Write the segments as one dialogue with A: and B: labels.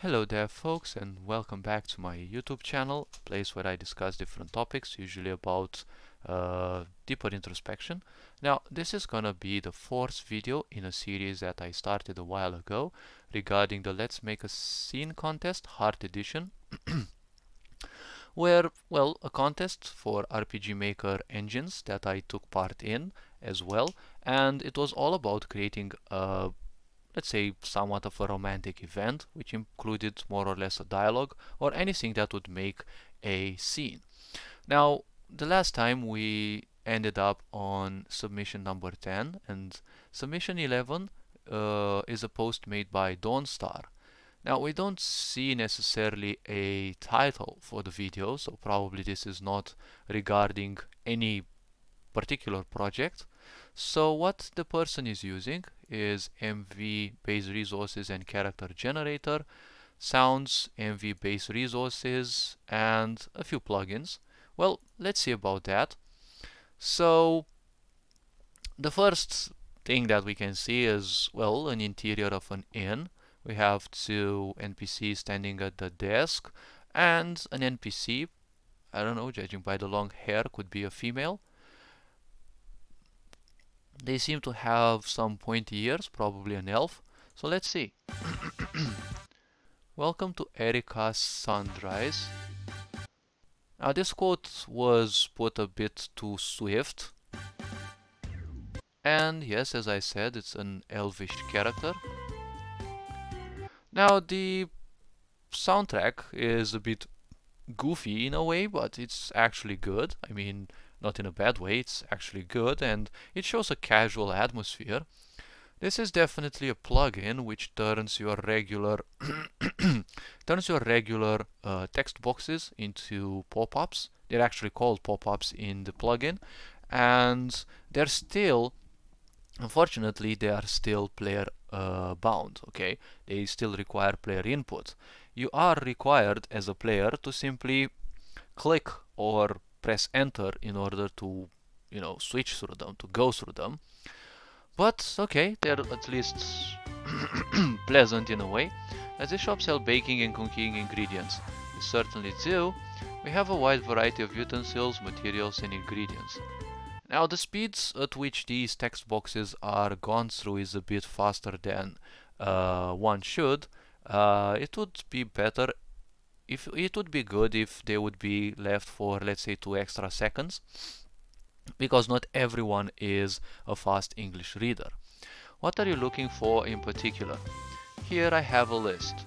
A: Hello there folks, and welcome back to my YouTube channel, a place where I discuss different topics, usually about deeper introspection. Now this is gonna be the fourth video in a series that I started a while ago regarding the Let's Make a Scene contest, Heart Edition, where, well, a contest for RPG Maker engines that I took part in as well, and it was all about creating a, let's say, somewhat of a romantic event, which included more or less a dialogue or anything that would make a scene. Now, the last time we ended up on submission number 10, and submission 11 is a post made by Dawnstar. Now, we don't see necessarily a title for the video, so probably this is not regarding any particular project. So what the person is using is MV base resources and character generator, sounds, MV base resources, and a few plugins. Well, let's see about that. So the first thing that we can see is, well, an interior of an inn. We have two NPCs standing at the desk and an NPC, I don't know, judging by the long hair, could be a female. They seem to have some pointy ears, probably an elf. So let's see. Welcome to Erika's Sunrise. Now this quote was put a bit too swift. And yes, as I said, it's an elvish character. Now the soundtrack is a bit goofy in a way, but it's actually good. I mean, not in a bad way, it's actually good, and it shows a casual atmosphere. This is definitely a plugin which turns your regular text boxes into pop-ups. They're actually called pop-ups in the plugin, and they're still, unfortunately, they are still player bound. Okay, they still require player input. You are required as a player to simply click or press enter in order to, switch through them, to go through them. But okay, they're at least pleasant in a way, as the shop sell baking and cooking ingredients. We certainly do. We have a wide variety of utensils, materials, and ingredients. Now the speeds at which these text boxes are gone through is a bit faster than one should. It would be better if it would be good if they would be left for, let's say, 2 extra seconds, because not everyone is a fast English reader. What are you looking for in particular? Here I have a list.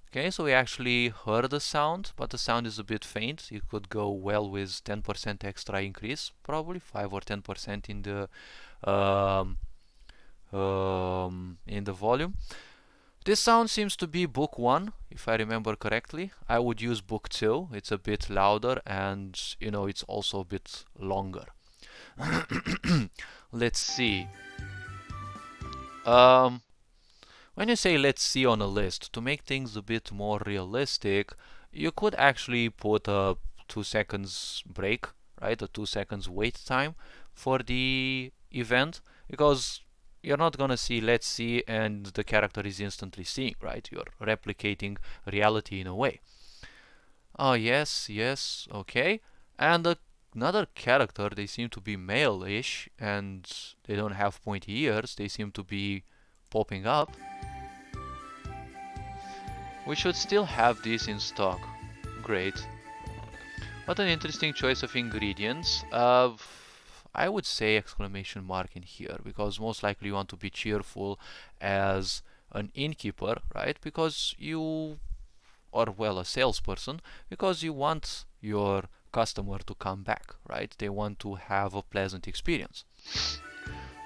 A: Okay, so we actually heard the sound, but the sound is a bit faint. It could go well with 10% extra increase, probably 5 or 10% in the volume. This sound seems to be book 1, if I remember correctly. I would use book 2. It's a bit louder and, it's also a bit longer. Let's see. When you say let's see on a list, to make things a bit more realistic, you could actually put a 2 seconds break, right? A 2 seconds wait time for the event, because you're not gonna see let's see and the character is instantly seeing, right? You're replicating reality in a way. Oh yes, okay. And another character, they seem to be male-ish and they don't have pointy ears, they seem to be popping up. We should still have this in stock. Great. What an interesting choice of ingredients. I would say exclamation mark in here, because most likely you want to be cheerful as an innkeeper, right? Because you, or well, a salesperson, because you want your customer to come back, right? They want to have a pleasant experience.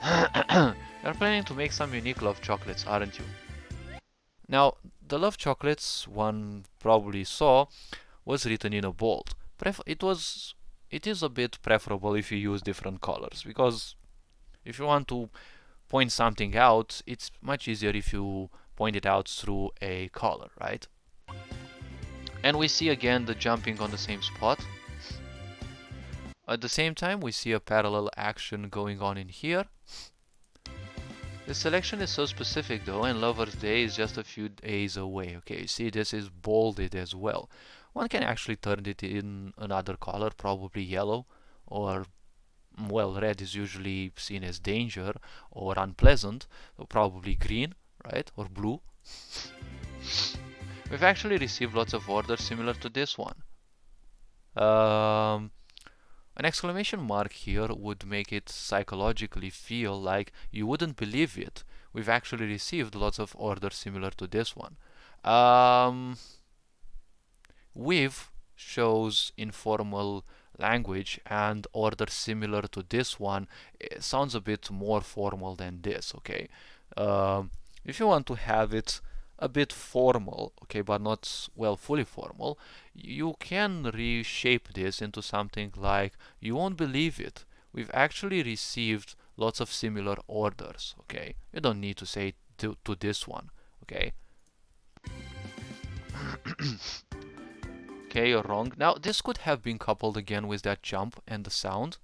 A: You're planning to make some unique love chocolates, aren't you? Now, the love chocolates one probably saw was written in a bold. It is a bit preferable if you use different colors, because if you want to point something out, it's much easier if you point it out through a color, right? And we see again the jumping on the same spot. At the same time, we see a parallel action going on in here. The selection is so specific though, and Lover's Day is just a few days away. Okay, see, this is bolded as well. One can actually turn it in another color, probably yellow, or well, red is usually seen as danger or unpleasant, so probably green, right? Or blue. We've actually received lots of orders similar to this one. An exclamation mark here would make it psychologically feel like you wouldn't believe it. We've actually received lots of orders similar to this one. With shows informal language, and order similar to this one sounds a bit more formal than this, okay? If you want to have it a bit formal, okay, but not, well, fully formal, you can reshape this into something like, you won't believe it, we've actually received lots of similar orders, okay? You don't need to say to this one, okay? Okay, you're wrong. Now, this could have been coupled again with that jump and the sound.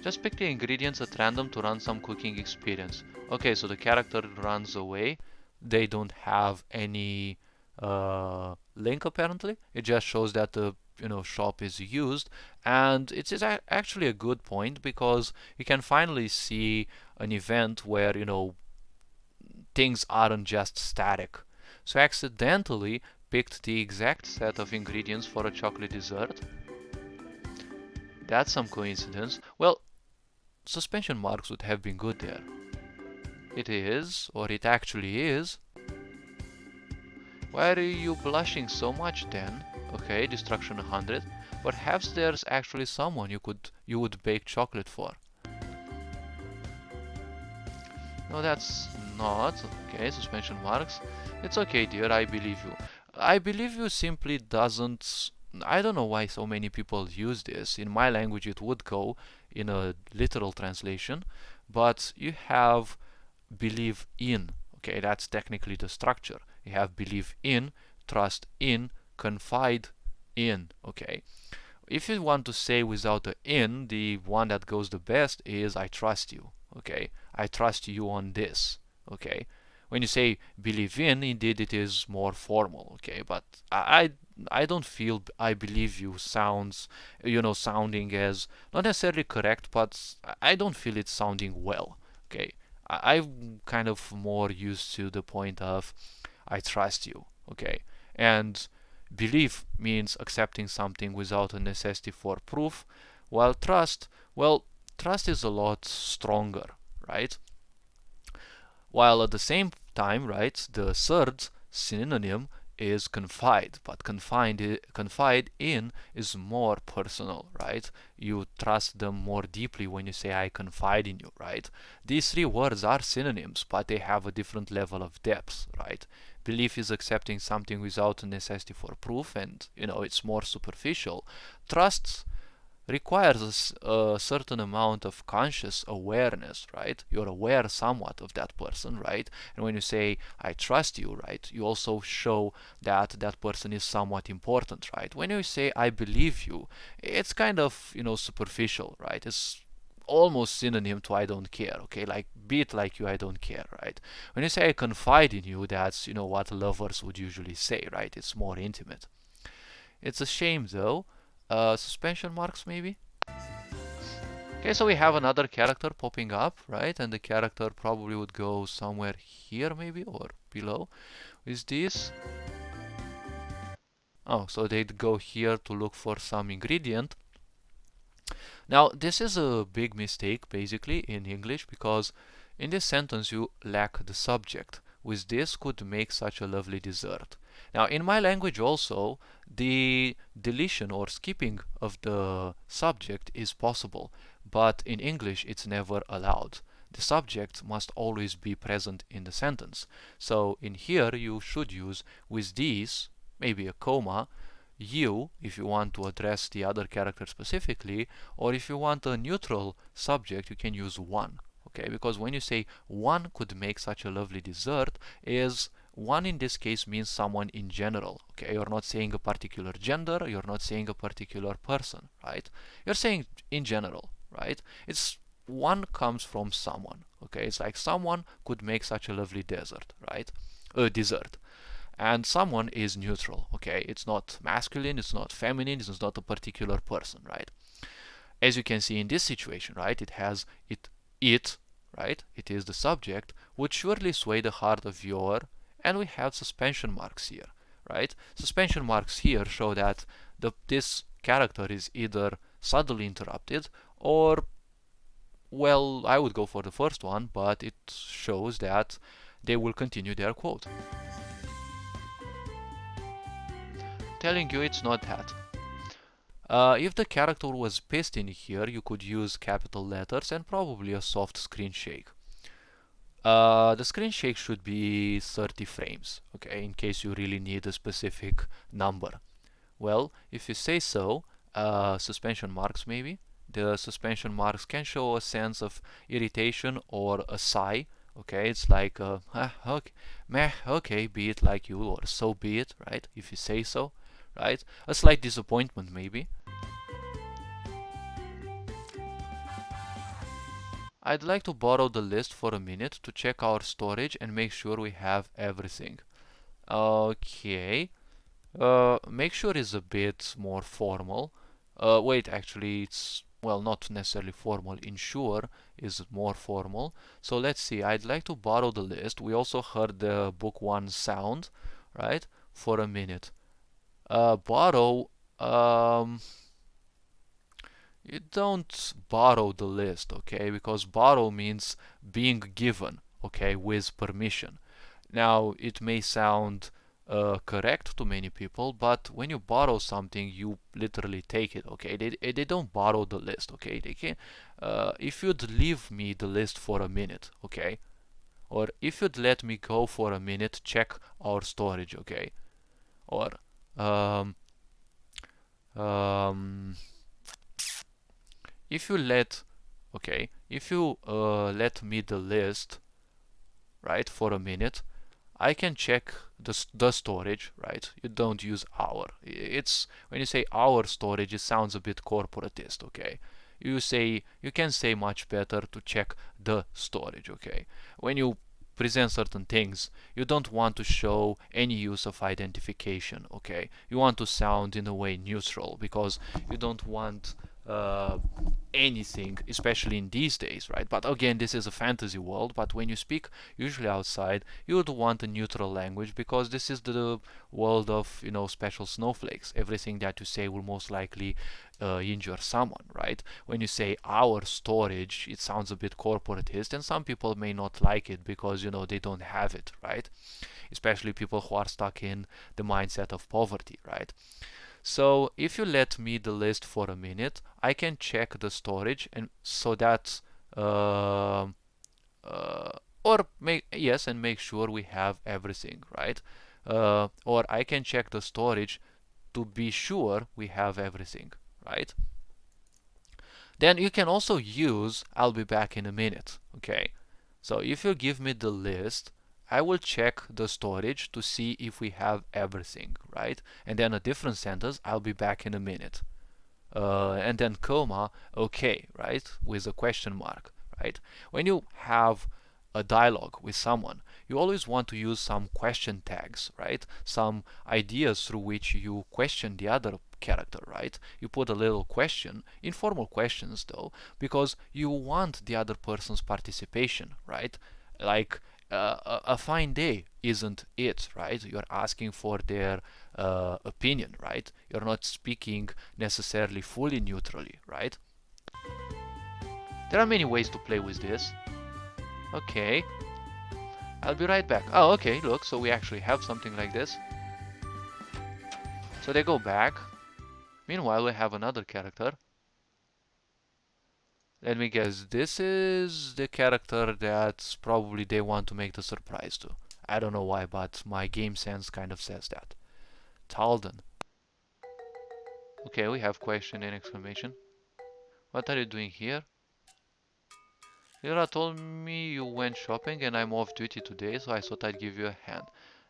A: Just pick the ingredients at random to run some cooking experience. Okay, so the character runs away. They don't have any link apparently. It just shows that the shop is used, and it is actually a good point because you can finally see an event where things aren't just static. So accidentally picked the exact set of ingredients for a chocolate dessert. That's some coincidence. Well, suspension marks would have been good there. It is, or it actually is. Why are you blushing so much then? Okay, destruction 100. Perhaps there's actually someone you would bake chocolate for. No, that's not. Okay, suspension marks. It's okay, dear, I believe you. I believe you simply doesn't. I don't know why so many people use this. In my language, it would go in a literal translation, but you have believe in. Okay, that's technically the structure. You have believe in, trust in, confide in. Okay, if you want to say without the in, the one that goes the best is I trust you. Okay, I trust you on this. Okay, when you say believe in, indeed it is more formal. Okay, but I don't feel I believe you sounds sounding as not necessarily correct, but I don't feel it sounding well. Okay, I'm kind of more used to the point of I trust you. Okay, and belief means accepting something without a necessity for proof, while trust, well, trust is a lot stronger, right? While at the same time, right, the third synonym is confide, but confide in is more personal, right? You trust them more deeply when you say I confide in you, right? These three words are synonyms, but they have a different level of depth, right? Belief is accepting something without a necessity for proof, and it's more superficial. Trust requires a certain amount of conscious awareness, right? You're aware somewhat of that person, right? And when you say I trust you, right, you also show that that person is somewhat important, right? When you say I believe you, it's kind of superficial, right? It's almost synonym to I don't care, okay? Like be it like you, I don't care, right? When you say I confide in you, that's what lovers would usually say, right? It's more intimate. It's a shame though. Suspension marks maybe. Okay, so we have another character popping up, right? And the character probably would go somewhere here maybe, or below. Is this? Oh, so they'd go here to look for some ingredient. Now, this is a big mistake basically in English, because in this sentence you lack the subject. With this could make such a lovely dessert. Now, in my language also, the deletion or skipping of the subject is possible, but in English it's never allowed. The subject must always be present in the sentence. So in here you should use with these, maybe a comma, you, if you want to address the other character specifically, or if you want a neutral subject, you can use one. Okay, because when you say one could make such a lovely dessert, is one in this case means someone in general. Okay, you're not saying a particular gender, you're not saying a particular person, right? You're saying in general, right? It's one comes from someone. Okay, it's like someone could make such a lovely desert, right? Dessert. And someone is neutral, okay? It's not masculine, it's not feminine, it's not a particular person, right? As you can see in this situation, right, it has it, right, it is the subject, would surely sway the heart of your, and we have suspension marks here, right? Suspension marks here show that this character is either suddenly interrupted or, well, I would go for the first one, but it shows that they will continue their quote. Telling you it's not that. If the character was pissed in here, you could use capital letters and probably a soft screen shake. The screen shake should be 30 frames, okay, in case you really need a specific number. Well, if you say so, suspension marks maybe, the suspension marks can show a sense of irritation or a sigh, okay, it's like, okay, meh, okay, be it like you, or so be it, right, if you say so, right, a slight disappointment maybe. I'd like to borrow the list for a minute to check our storage and make sure we have everything. Okay. Make sure is a bit more formal. Wait, actually, it's, well, not necessarily formal. Ensure is more formal. So let's see. I'd like to borrow the list. We also heard the book one sound, right? For a minute. Borrow. You don't borrow the list, okay? Because borrow means being given, okay, with permission. Now, it may sound correct to many people, but when you borrow something, you literally take it, okay? They don't borrow the list, okay? They can, if you'd leave me the list for a minute, okay? Or if you'd let me go for a minute, check our storage, okay? Or, um, um, if you let, okay, if you let me the list, right, for a minute, I can check the storage, right? You don't use our. It's when you say our storage, it sounds a bit corporatist, okay? You can say much better to check the storage, okay? When you present certain things, you don't want to show any use of identification, okay? You want to sound in a way neutral because you don't want anything, especially in these days, right? But again, this is a fantasy world, but when you speak usually outside, you would want a neutral language because this is the world of, special snowflakes. Everything that you say will most likely injure someone, right? When you say our storage, it sounds a bit corporatist, and some people may not like it because, they don't have it, right? Especially people who are stuck in the mindset of poverty, right? So if you let me the list for a minute, I can check the storage, and so that or make sure we have everything, right? Or I can check the storage to be sure we have everything, right? Then you can also use I'll be back in a minute, okay? So if you give me the list, I will check the storage to see if we have everything, right? And then a different sentence, I'll be back in a minute. And then comma, okay, right? With a question mark, right? When you have a dialogue with someone, you always want to use some question tags, right? Some ideas through which you question the other character, right? You put a little question, informal questions though, because you want the other person's participation, right? Like a fine day isn't it, right? You're asking for their opinion, right? You're not speaking necessarily fully neutrally, right? There are many ways to play with this. Okay, I'll be right back. Oh, okay, look, so we actually have something like this. So they go back. Meanwhile, we have another character. Let me guess, this is the character that probably they want to make the surprise to. I don't know why, but my game sense kind of says that. Talden. Okay, we have question and exclamation. What are you doing here? Lira told me you went shopping and I'm off duty today, so I thought I'd give you a hand.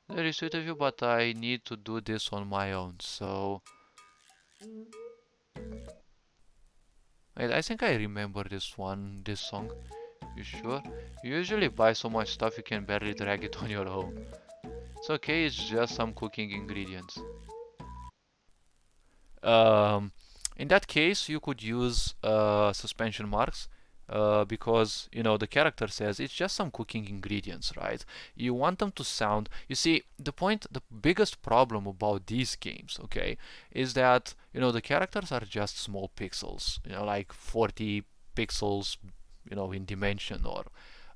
A: Very sweet of you, but I need to do this on my own, so... Wait, I think I remember this song. You sure? You usually buy so much stuff you can barely drag it on your own. It's okay, it's just some cooking ingredients. Um, in that case, you could use suspension marks because the character says it's just some cooking ingredients, right? You want them to sound. You see, the biggest problem about these games, okay, is that the characters are just small pixels, like 40 pixels, in dimension, or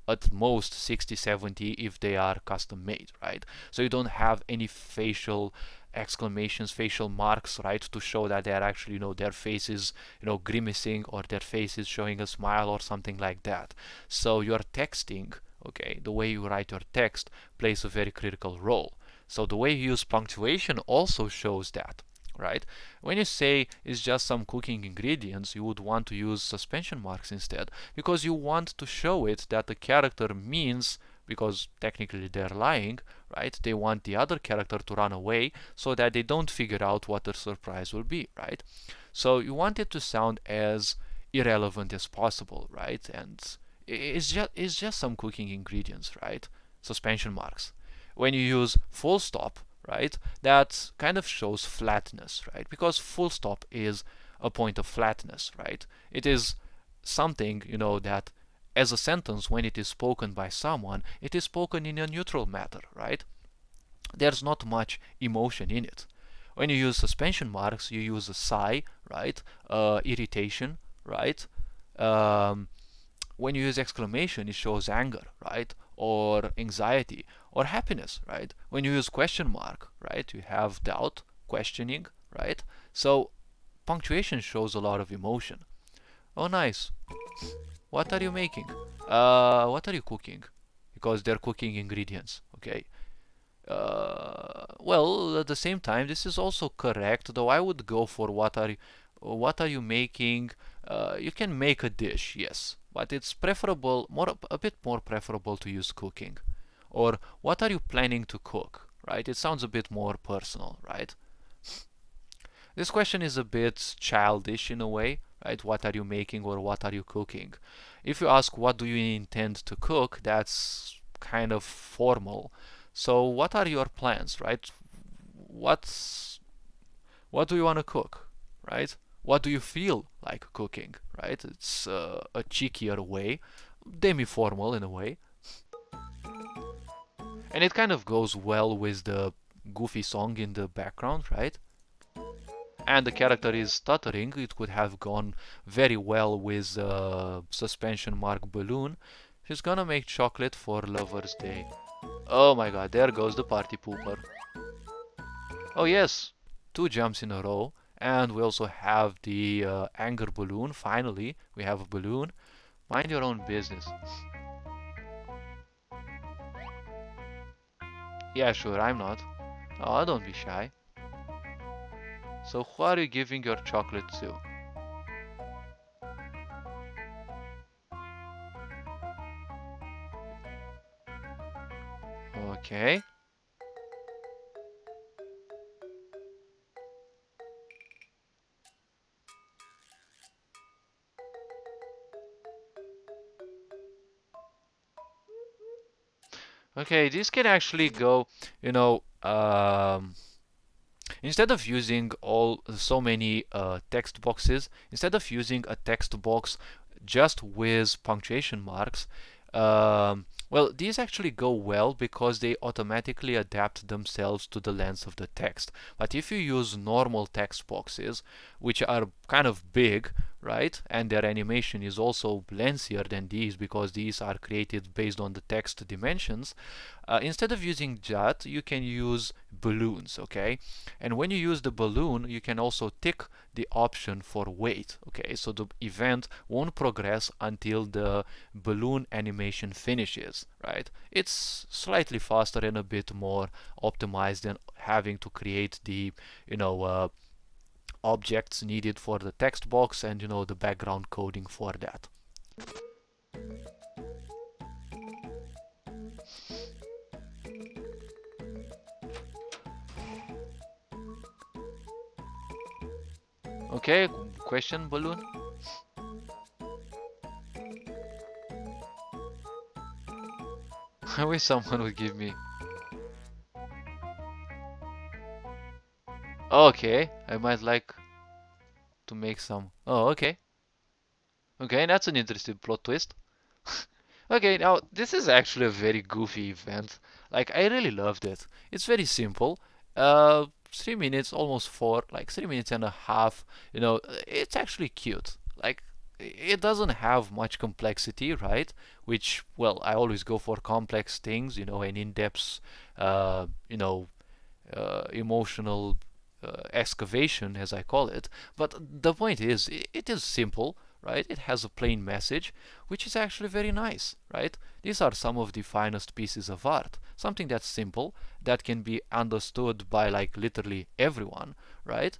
A: at most 60, 70 if they are custom made, right? So you don't have any facial exclamations, facial marks, right, to show that they're actually, their faces, grimacing, or their faces showing a smile or something like that. So your texting, okay, the way you write your text plays a very critical role. So the way you use punctuation also shows that, right? When you say it's just some cooking ingredients, you would want to use suspension marks instead, because you want to show it that the character means, because technically they're lying, right? They want the other character to run away so that they don't figure out what the surprise will be, right? So you want it to sound as irrelevant as possible, right? And it's just some cooking ingredients, right? Suspension marks. When you use full stop, right, that kind of shows flatness, right? Because full stop is a point of flatness, right? It is something, that as a sentence, when it is spoken by someone, it is spoken in a neutral matter, right? There's not much emotion in it. When you use suspension marks, you use a sigh, right? Irritation, right? Um, when you use exclamation, it shows anger, right? Or anxiety, or happiness, right? When you use question mark, right? You have doubt, questioning, right? So punctuation shows a lot of emotion. Oh, nice. What are you making? What are you cooking? Because they're cooking ingredients, okay? Well, at the same time, this is also correct, though I would go for what are you making? You can make a dish, yes, but it's preferable, a bit more preferable to use cooking. Or what are you planning to cook, right? It sounds a bit more personal, right? This question is a bit childish in a way, right? What are you making or what are you cooking? If you ask what do you intend to cook, that's kind of formal. So what are your plans, right? What's what do you want to cook, right? What do you feel like cooking, right? It's a cheekier way, demi-formal in a way, and it kind of goes well with the goofy song in the background, right? And the character is stuttering, it could have gone very well with suspension mark balloon. She's gonna make chocolate for Lover's Day. Oh my god, there goes the party pooper. Oh yes, two jumps in a row. And we also have the anger balloon. Finally, we have a balloon. Mind your own business. Yeah, sure, I'm not. Oh, don't be shy. So who are you giving your chocolate to? Okay. Okay, this can actually go, you know, instead of using all so many text boxes, instead of using a text box just with punctuation marks, well, these actually go well because they automatically adapt themselves to the length of the text. But if you use normal text boxes, which are kind of big, right, and their animation is also lengthier than these because these are created based on the text dimensions, instead of using that, you can use balloons, okay? And when you use the balloon, you can also tick the option for wait, okay? So the event won't progress until the balloon animation finishes, right? It's slightly faster and a bit more optimized than having to create the, objects needed for the text box and, the background coding for that. Okay, question balloon? I wish someone would give me. Okay, I might like to make some. Oh, okay. Okay, that's an interesting plot twist. Okay, now this is actually a very goofy event. Like, I really loved it. It's very simple. 3 minutes, almost four, like 3 minutes and a half. It's actually cute. Like, it doesn't have much complexity, right? Which, well, I always go for complex things, and in-depth, uh, you know, emotional excavation, as I call it. But the point is, it is simple, right? It has a plain message, which is actually very nice, right? These are some of the finest pieces of art. Something that's simple, that can be understood by like literally everyone, right?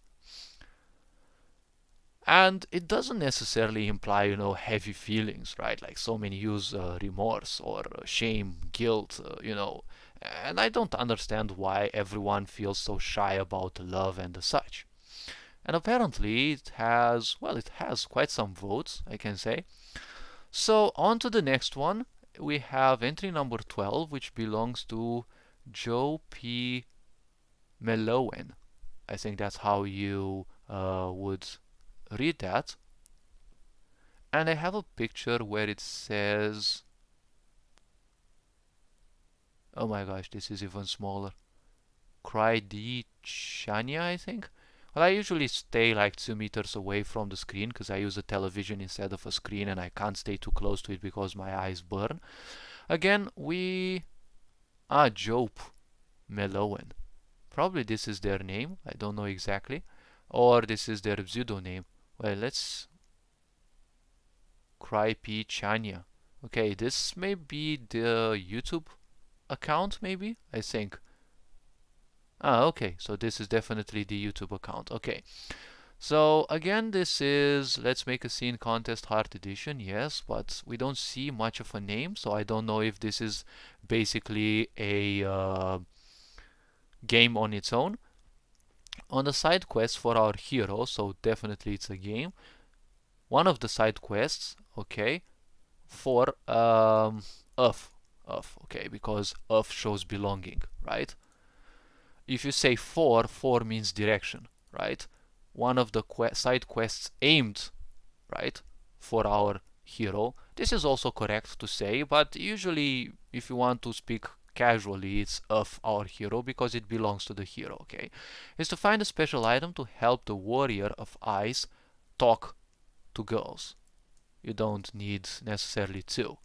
A: And it doesn't necessarily imply, heavy feelings, right? Like so many use remorse or shame, guilt, and I don't understand why everyone feels so shy about love and such. And apparently it has quite some votes, I can say. So on to the next one. We have entry number 12, which belongs to Joe P. Melowen. I think that's how you would read that. And I have a picture where it says, oh my gosh, this is even smaller. Cry D Chania, I think. Well, I usually stay like 2 meters away from the screen because I use a television instead of a screen and I can't stay too close to it because my eyes burn. Again, Jope Melowen. Probably this is their name, I don't know exactly. Or this is their pseudonym. Well, let's Cry P Chania. Okay, this may be the YouTube account, maybe? I think. Okay, so this is definitely the YouTube account. Okay, so again, this is Let's Make a Scene Contest Heart Edition, yes, but we don't see much of a name, so I don't know if this is basically a game on its own. On the side quest for our hero, so definitely it's a game. One of the side quests, okay, for Earth, okay, because Earth shows belonging, right? If you say four means direction, right? One of the side quests aimed, right, for our hero. This is also correct to say, but usually if you want to speak casually, it's of our hero because it belongs to the hero, okay? Is to find a special item to help the warrior of ice talk to girls. You don't need necessarily to.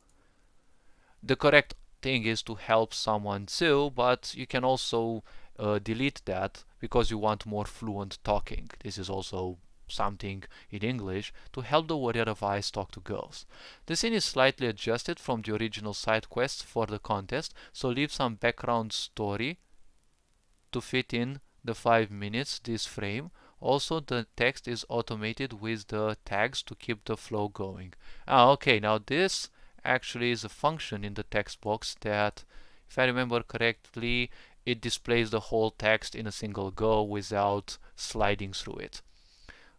A: The correct thing is to help someone too, but you can also delete that because you want more fluent talking. This is also something in English to help the warrior of ice talk to girls. The scene is slightly adjusted from the original side quest for the contest, so leave some background story to fit in the 5 minutes this frame. Also, the text is automated with the tags to keep the flow going. Okay, now this actually is a function in the text box that, if I remember correctly, it displays the whole text in a single go without sliding through it.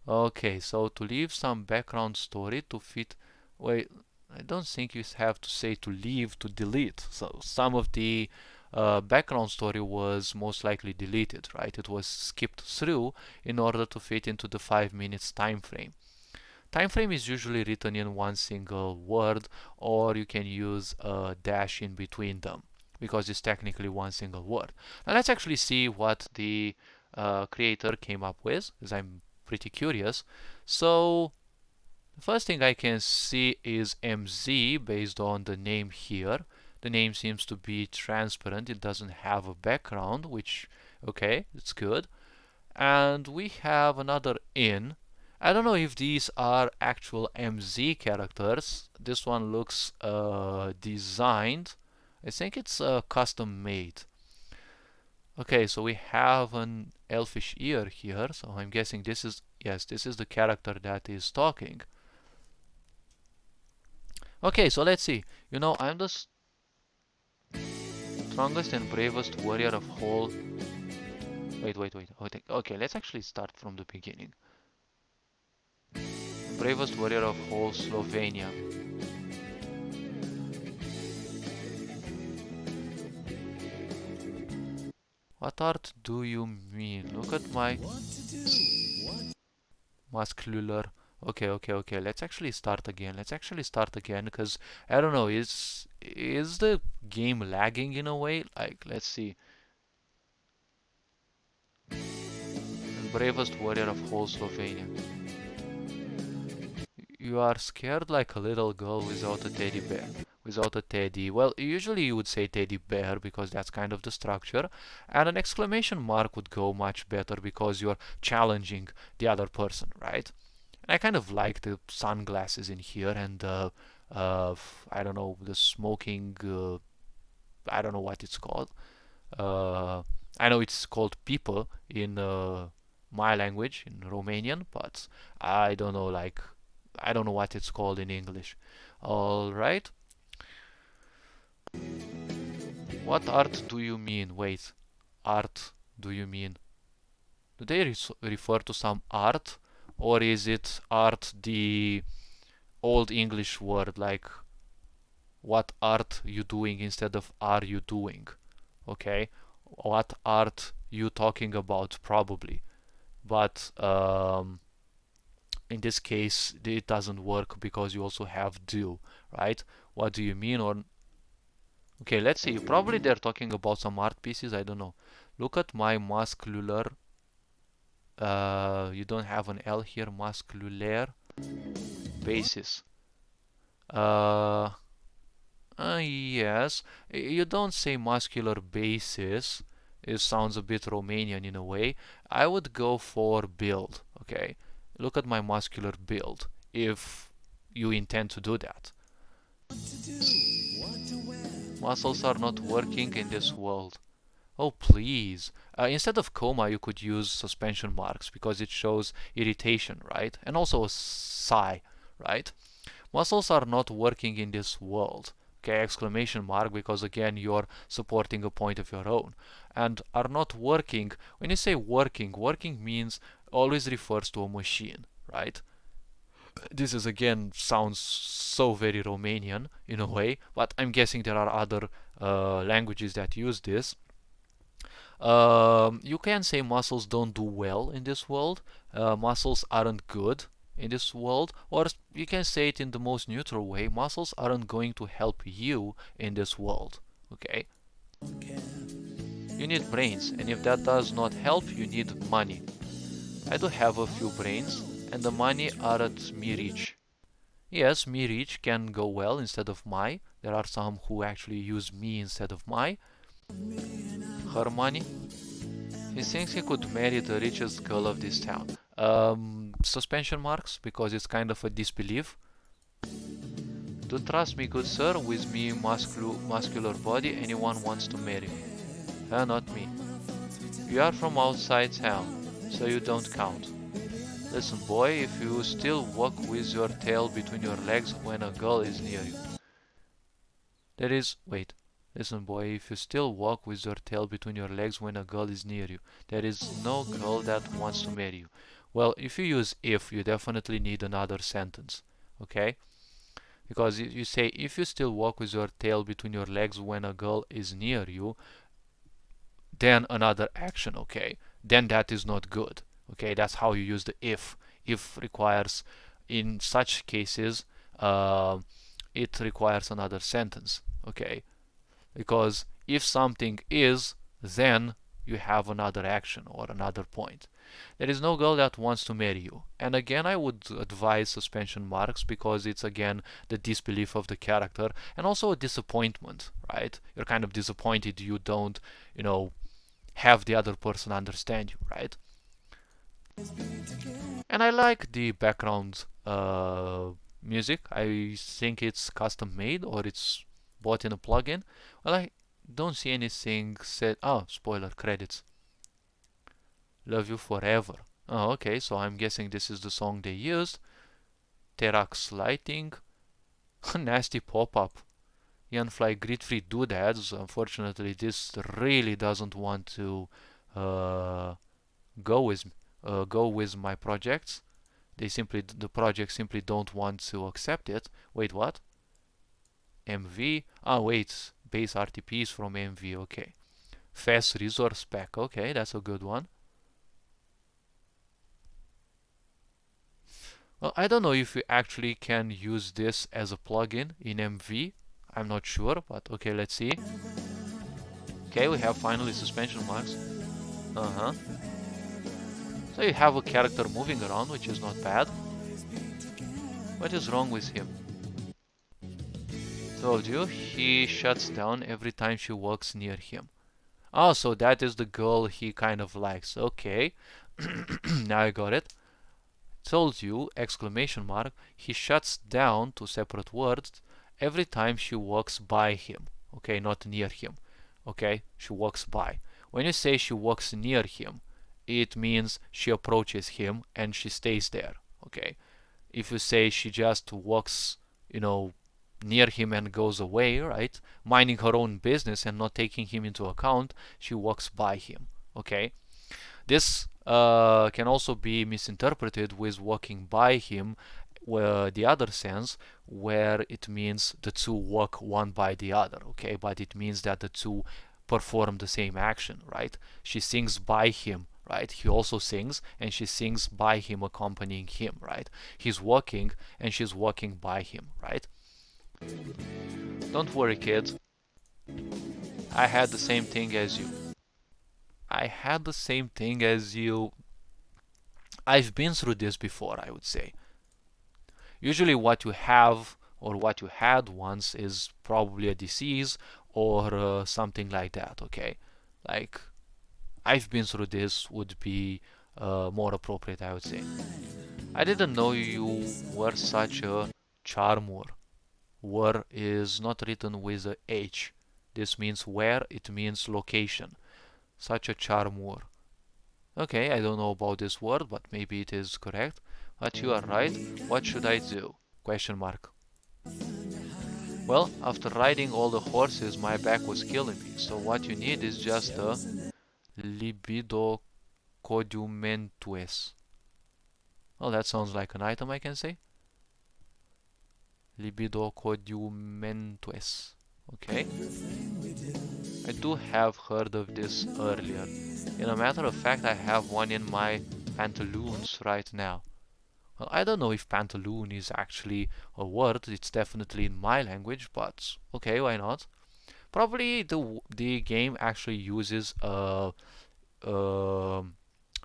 A: Okay, so to leave some background story to fit, wait, I don't think you have to say to leave to delete. So some of the background story was most likely deleted, right? It was skipped through in order to fit into the 5 minutes time frame. Time frame is usually written in one single word, or you can use a dash in between them because it's technically one single word. Now let's actually see what the creator came up with, because I'm pretty curious. So the first thing I can see is MZ based on the name here. The name seems to be transparent. It doesn't have a background, which, okay, it's good. And we have another in. I don't know if these are actual MZ characters. This one looks designed. I think it's custom made. Okay, so we have an elfish ear here. So I'm guessing this is, yes, this is the character that is talking. Okay, so let's see. I'm the strongest and bravest warrior of whole... Wait. Okay, let's actually start from the beginning. Bravest warrior of whole Slovenia. What art do you mean? Look at my muscular. Okay. Let's actually start again. Because I don't know. Is the game lagging in a way? Like, let's see. Bravest warrior of whole Slovenia. You are scared like a little girl without a teddy bear. Without a teddy. Well, usually you would say teddy bear because that's kind of the structure. And an exclamation mark would go much better because you're challenging the other person, right? And I kind of like the sunglasses in here and I don't know, the smoking, I don't know what it's called. Uh, I know it's called people in my language, in Romanian, but I don't know, like, I don't know what it's called in English. All right. What art do you mean? Wait, art do you mean? Do they refer to some art, or is it art the old English word like what art you doing instead of are you doing? Okay, what art you talking about probably, but in this case it doesn't work because you also have do, right? What do you mean? Or okay, let's see. Probably they're talking about some art pieces. I don't know. Look at my muscular. You don't have an L here. Muscular basis. Uh, yes. You don't say muscular basis. It sounds a bit Romanian in a way. I would go for build. Okay. Look at my muscular build. If you intend to do that. Muscles are not working in this world. Oh, please. Instead of comma, you could use suspension marks because it shows irritation, right? And also a sigh, right? Muscles are not working in this world. Okay, exclamation mark because again you're supporting a point of your own. And are not working, when you say working, working means always refers to a machine, right? This is again sounds so very Romanian in a way, but I'm guessing there are other languages that use this. You can say muscles don't do well in this world. Muscles aren't good in this world, or you can say it in the most neutral way. Muscles aren't going to help you in this world. Okay? You need brains, and if that does not help, you need money. I do have a few brains, and the money are at me reach. Yes, me reach can go well instead of my. There are some who actually use me instead of my. Her money. He thinks he could marry the richest girl of this town. Suspension marks, because it's kind of a disbelief. Do trust me, good sir, with me muscular body, anyone wants to marry me. Not me. You are from outside town, so you don't count. Listen, boy, if you still walk with your tail between your legs when a girl is near you. There is... Wait. Listen, boy, if you still walk with your tail between your legs when a girl is near you, there is no girl that wants to marry you. Well, if you use if, you definitely need another sentence, okay? Because you say, if you still walk with your tail between your legs when a girl is near you, then another action, okay? Then that is not good, okay? That's how you use the if. If requires, in such cases, it requires another sentence, okay? Because if something is, then you have another action or another point. There is no girl that wants to marry you. And again, I would advise suspension marks because it's again the disbelief of the character and also a disappointment, right? You're kind of disappointed you don't, have the other person understand you, right? And I like the background music. I think it's custom made or it's bought in a plugin. Well, I don't see anything said. Oh, spoiler credits. Love You Forever. Oh, okay, so I'm guessing this is the song they used. Terax Lighting. Nasty pop-up. Yanfly grid-free doodads. Unfortunately, this really doesn't want to go with my projects. The project simply don't want to accept it. Wait, what? MV? Ah, wait, base RTP is from MV. Okay. Fast resource pack. Okay, that's a good one. Well, I don't know if you actually can use this as a plugin in MV. I'm not sure, but okay, let's see. Okay, we have finally suspension marks. Uh-huh. So you have a character moving around, which is not bad. What is wrong with him? Told you, he shuts down every time she walks near him. Oh, so that is the girl he kind of likes. Okay. Now I got it. Told you, exclamation mark, he shuts down, two separate words, every time she walks by him. Okay, not near him. Okay, she walks by. When you say she walks near him, it means she approaches him and she stays there. Okay, if you say she just walks, near him and goes away, right, minding her own business and not taking him into account, she walks by him. Okay, this can also be misinterpreted with walking by him, where the other sense, where it means the two walk one by the other. Okay, but it means that the two perform the same action, right? She sings by him, right? He also sings, and she sings by him, accompanying him, right? He's walking, and she's walking by him, right? Don't worry, kids. I had the same thing as you. I had the same thing as you. I've been through this before, I would say. Usually what you have or what you had once is probably a disease or something like that, okay? Like, I've been through this would be more appropriate, I would say. I didn't know you were such a charmer. Were is not written with a H. This means where, it means location. Such a charmer. Okay, I don't know about this word, but maybe it is correct. But you are right. What should I do? Question mark. Well, after riding all the horses, my back was killing me. So what you need is just a libido codumentues. Well, that sounds like an item, I can say. Libido codumentues. Okay. I do have heard of this earlier. In a matter of fact, I have one in my pantaloons right now. Well, I don't know if pantaloon is actually a word. It's definitely in my language, but okay, why not? Probably the game actually uses a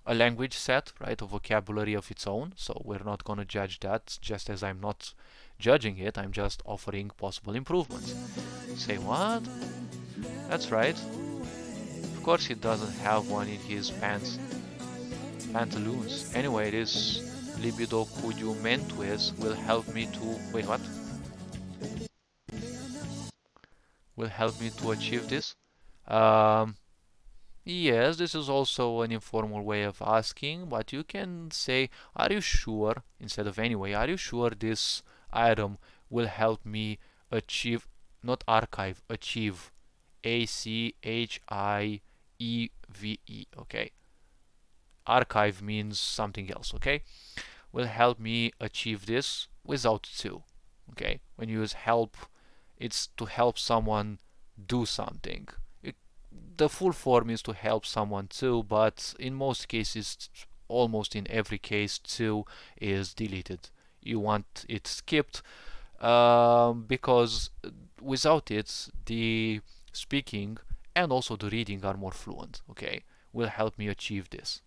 A: language set, right, a vocabulary of its own. So we're not gonna judge that. Just as I'm not judging it, I'm just offering possible improvements. Say what? That's right. Of course he doesn't have one in his pantaloons. Anyway, this libido cudiumentues will help me to... Wait, what? Will help me to achieve this? Yes, this is also an informal way of asking, but you can say, are you sure, instead of anyway, are you sure this item will help me achieve, not archive, achieve, A-C-H-I-E-V-E, okay? Archive means something else, okay? Will help me achieve this without to, okay? When you use help, it's to help someone do something. The full form is to help someone too, but in most cases, almost in every case, to is deleted. You want it skipped because without it, the speaking and also the reading are more fluent. Okay, will help me achieve this.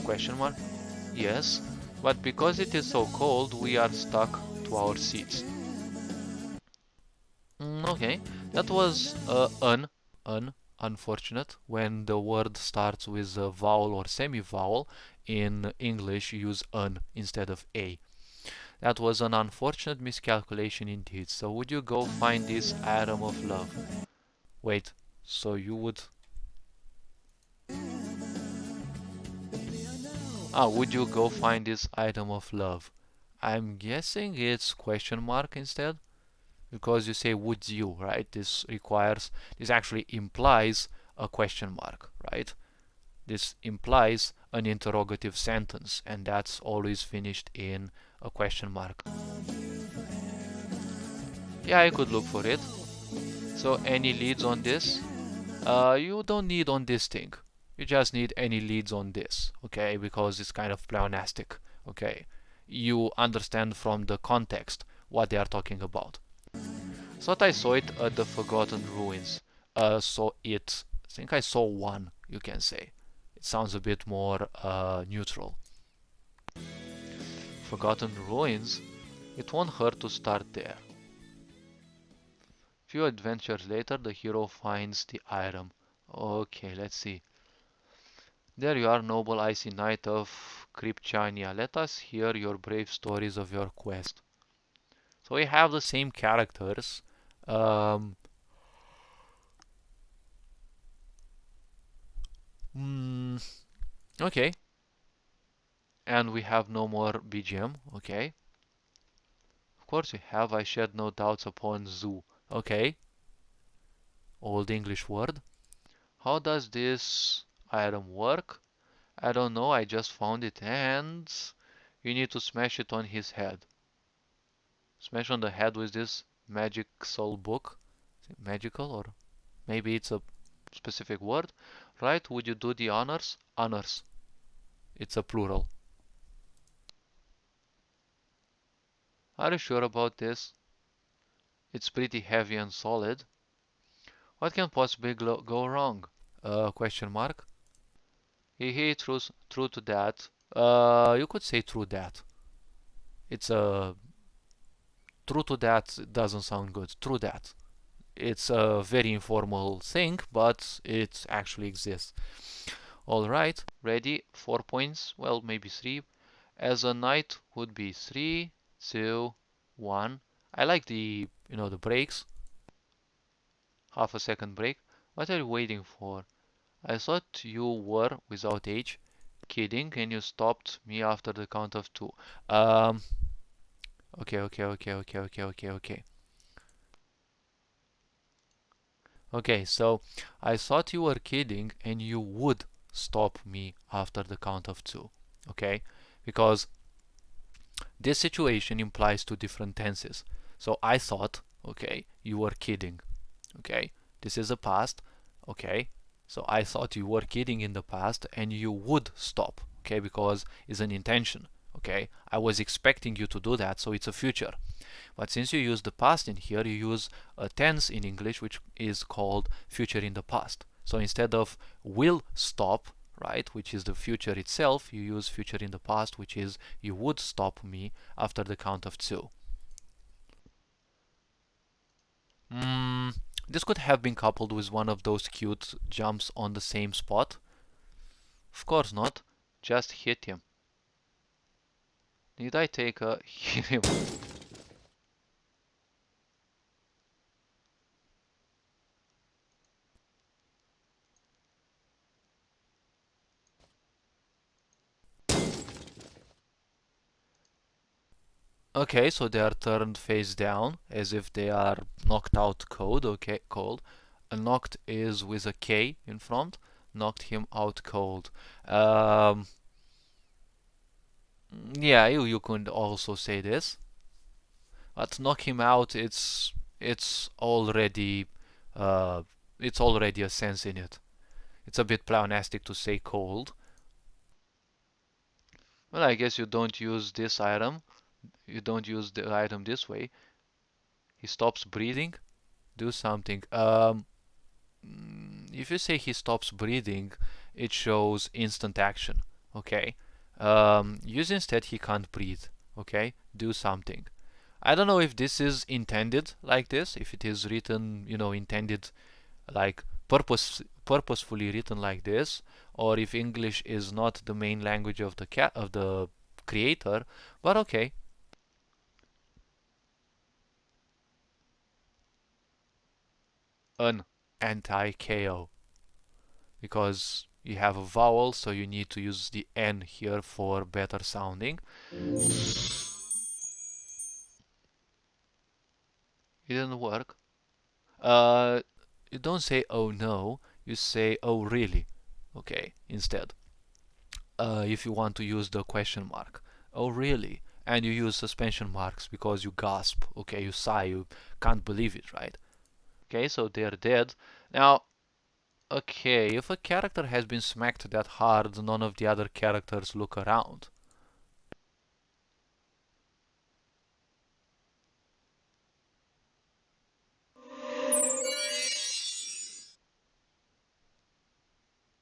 A: Question mark? Yes, but because it is so cold, we are stuck to our seats. Okay, that was unfortunate. When the word starts with a vowel or semi-vowel, in English you use un instead of a. That was an unfortunate miscalculation indeed. So would you go find this item of love? Wait, so you would... would you go find this item of love? I'm guessing it's question mark instead. Because you say would you, right? This actually implies a question mark, right? This implies an interrogative sentence, and that's always finished in a question mark. Yeah, I could look for it. So any leads on this? You don't need on this thing. You just need any leads on this, okay? Because it's kind of pleonastic, okay? You understand from the context what they are talking about. Thought I saw it at the Forgotten Ruins. I think I saw one, you can say. It sounds a bit more neutral. Forgotten Ruins, it won't hurt to start there. Few adventures later, the hero finds the item. Okay, let's see. There you are, noble icy knight of Krypchania. Let us hear your brave stories of your quest. So we have the same characters. Um, mm, okay. And we have no more BGM. Okay. Of course we have. I shed no doubts upon zoo. Okay. Old English word. How does this item work? I don't know. I just found it and you need to smash it on his head. Smash on the head with this magic soul book. Is it magical or maybe it's a specific word? Right? Would you do the honors? Honors. It's a plural. Are you sure about this? It's pretty heavy and solid. What can possibly go wrong? Question mark. He true to that. You could say true that. It's a true to that doesn't sound good. True that. It's a very informal thing, but it actually exists. All right, ready? 4 points. Well, maybe three. As a knight would be 3, 2, 1. I like the breaks. Half a second break. What are you waiting for? I thought you were, without H, kidding, and you stopped me after the count of 2. Um, okay. Okay, so I thought you were kidding and you would stop me after the count of 2. Okay? Because this situation implies two different tenses. So I thought, okay, you were kidding. Okay? This is a past. Okay? So I thought you were kidding in the past and you would stop. Okay? Because it's an intention. Okay? I was expecting you to do that, so it's a future. But since you use the past in here, you use a tense in English which is called future in the past. So instead of will stop, right, which is the future itself, you use future in the past, which is you would stop me after the count of 2. This could have been coupled with one of those cute jumps on the same spot. Of course not. Just hit him. Did I take a hit him? Okay, so they are turned face down as if they are knocked out cold. Okay, cold. Knocked is with a K in front. Knocked him out cold. Um, yeah, you could also say this, but knock him out. It's already uh, it's already a sense in it. It's a bit pleonastic to say cold. Well, I guess you don't use this item. You don't use the item this way. He stops breathing. Do something. If you say he stops breathing, it shows instant action. Okay. Use instead he can't breathe. Okay. Do something. I don't know if this is intended like this. If it is written, intended like purposefully written like this, or if English is not the main language of the creator. But okay. An anti-KO. Because you have a vowel, so you need to use the N here for better sounding. It didn't work. You don't say oh no, you say oh really. Okay, instead. If you want to use the question mark. Oh really? And you use suspension marks because you gasp. Okay, you sigh, you can't believe it, right? Okay, so they're dead. Now, Okay, if a character has been smacked that hard, none of the other characters look around.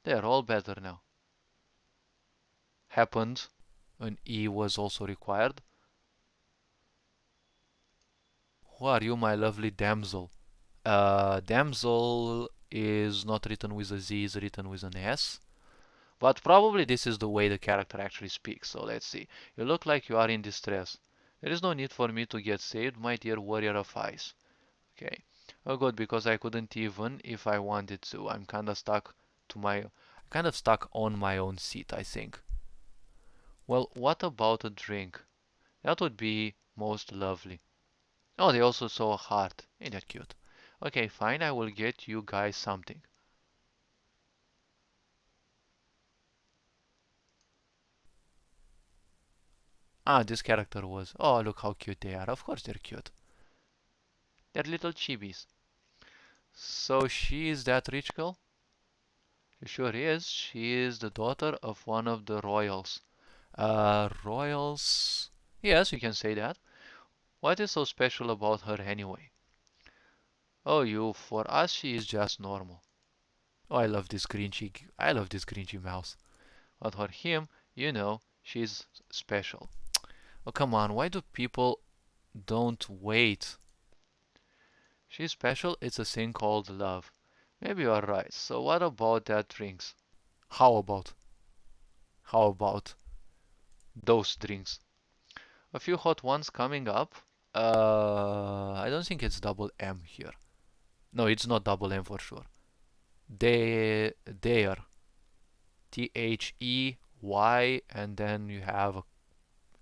A: They're all better now. Happened. An E was also required. Who are you, my lovely damsel? Damsel is not written with a Z, is written with an S. But probably this is the way the character actually speaks. So let's see. You look like you are in distress. There is no need for me to get saved, my dear warrior of ice. Okay. Oh good, because I couldn't even if I wanted to. I'm kind of stuck on my own seat, I think. Well, what about a drink? That would be most lovely. Oh, they also saw a heart. Ain't that cute? Okay, fine, I will get you guys something. Ah, this character was. Oh, look how cute they are. Of course they're cute. They're little chibis. So she is that rich girl? She sure is. She is the daughter of one of the royals. Royals. Yes, you can say that. What is so special about her anyway? Oh, you. For us, she is just normal. Oh, I love this Grinchy mouse. But for him, she's special. Oh, come on. Why do people don't wait? She's special. It's a thing called love. Maybe you are right. So what about that drinks? How about? How about those drinks? A few hot ones coming up. I don't think it's double M here. No, it's not double M for sure. There. They, and then you have a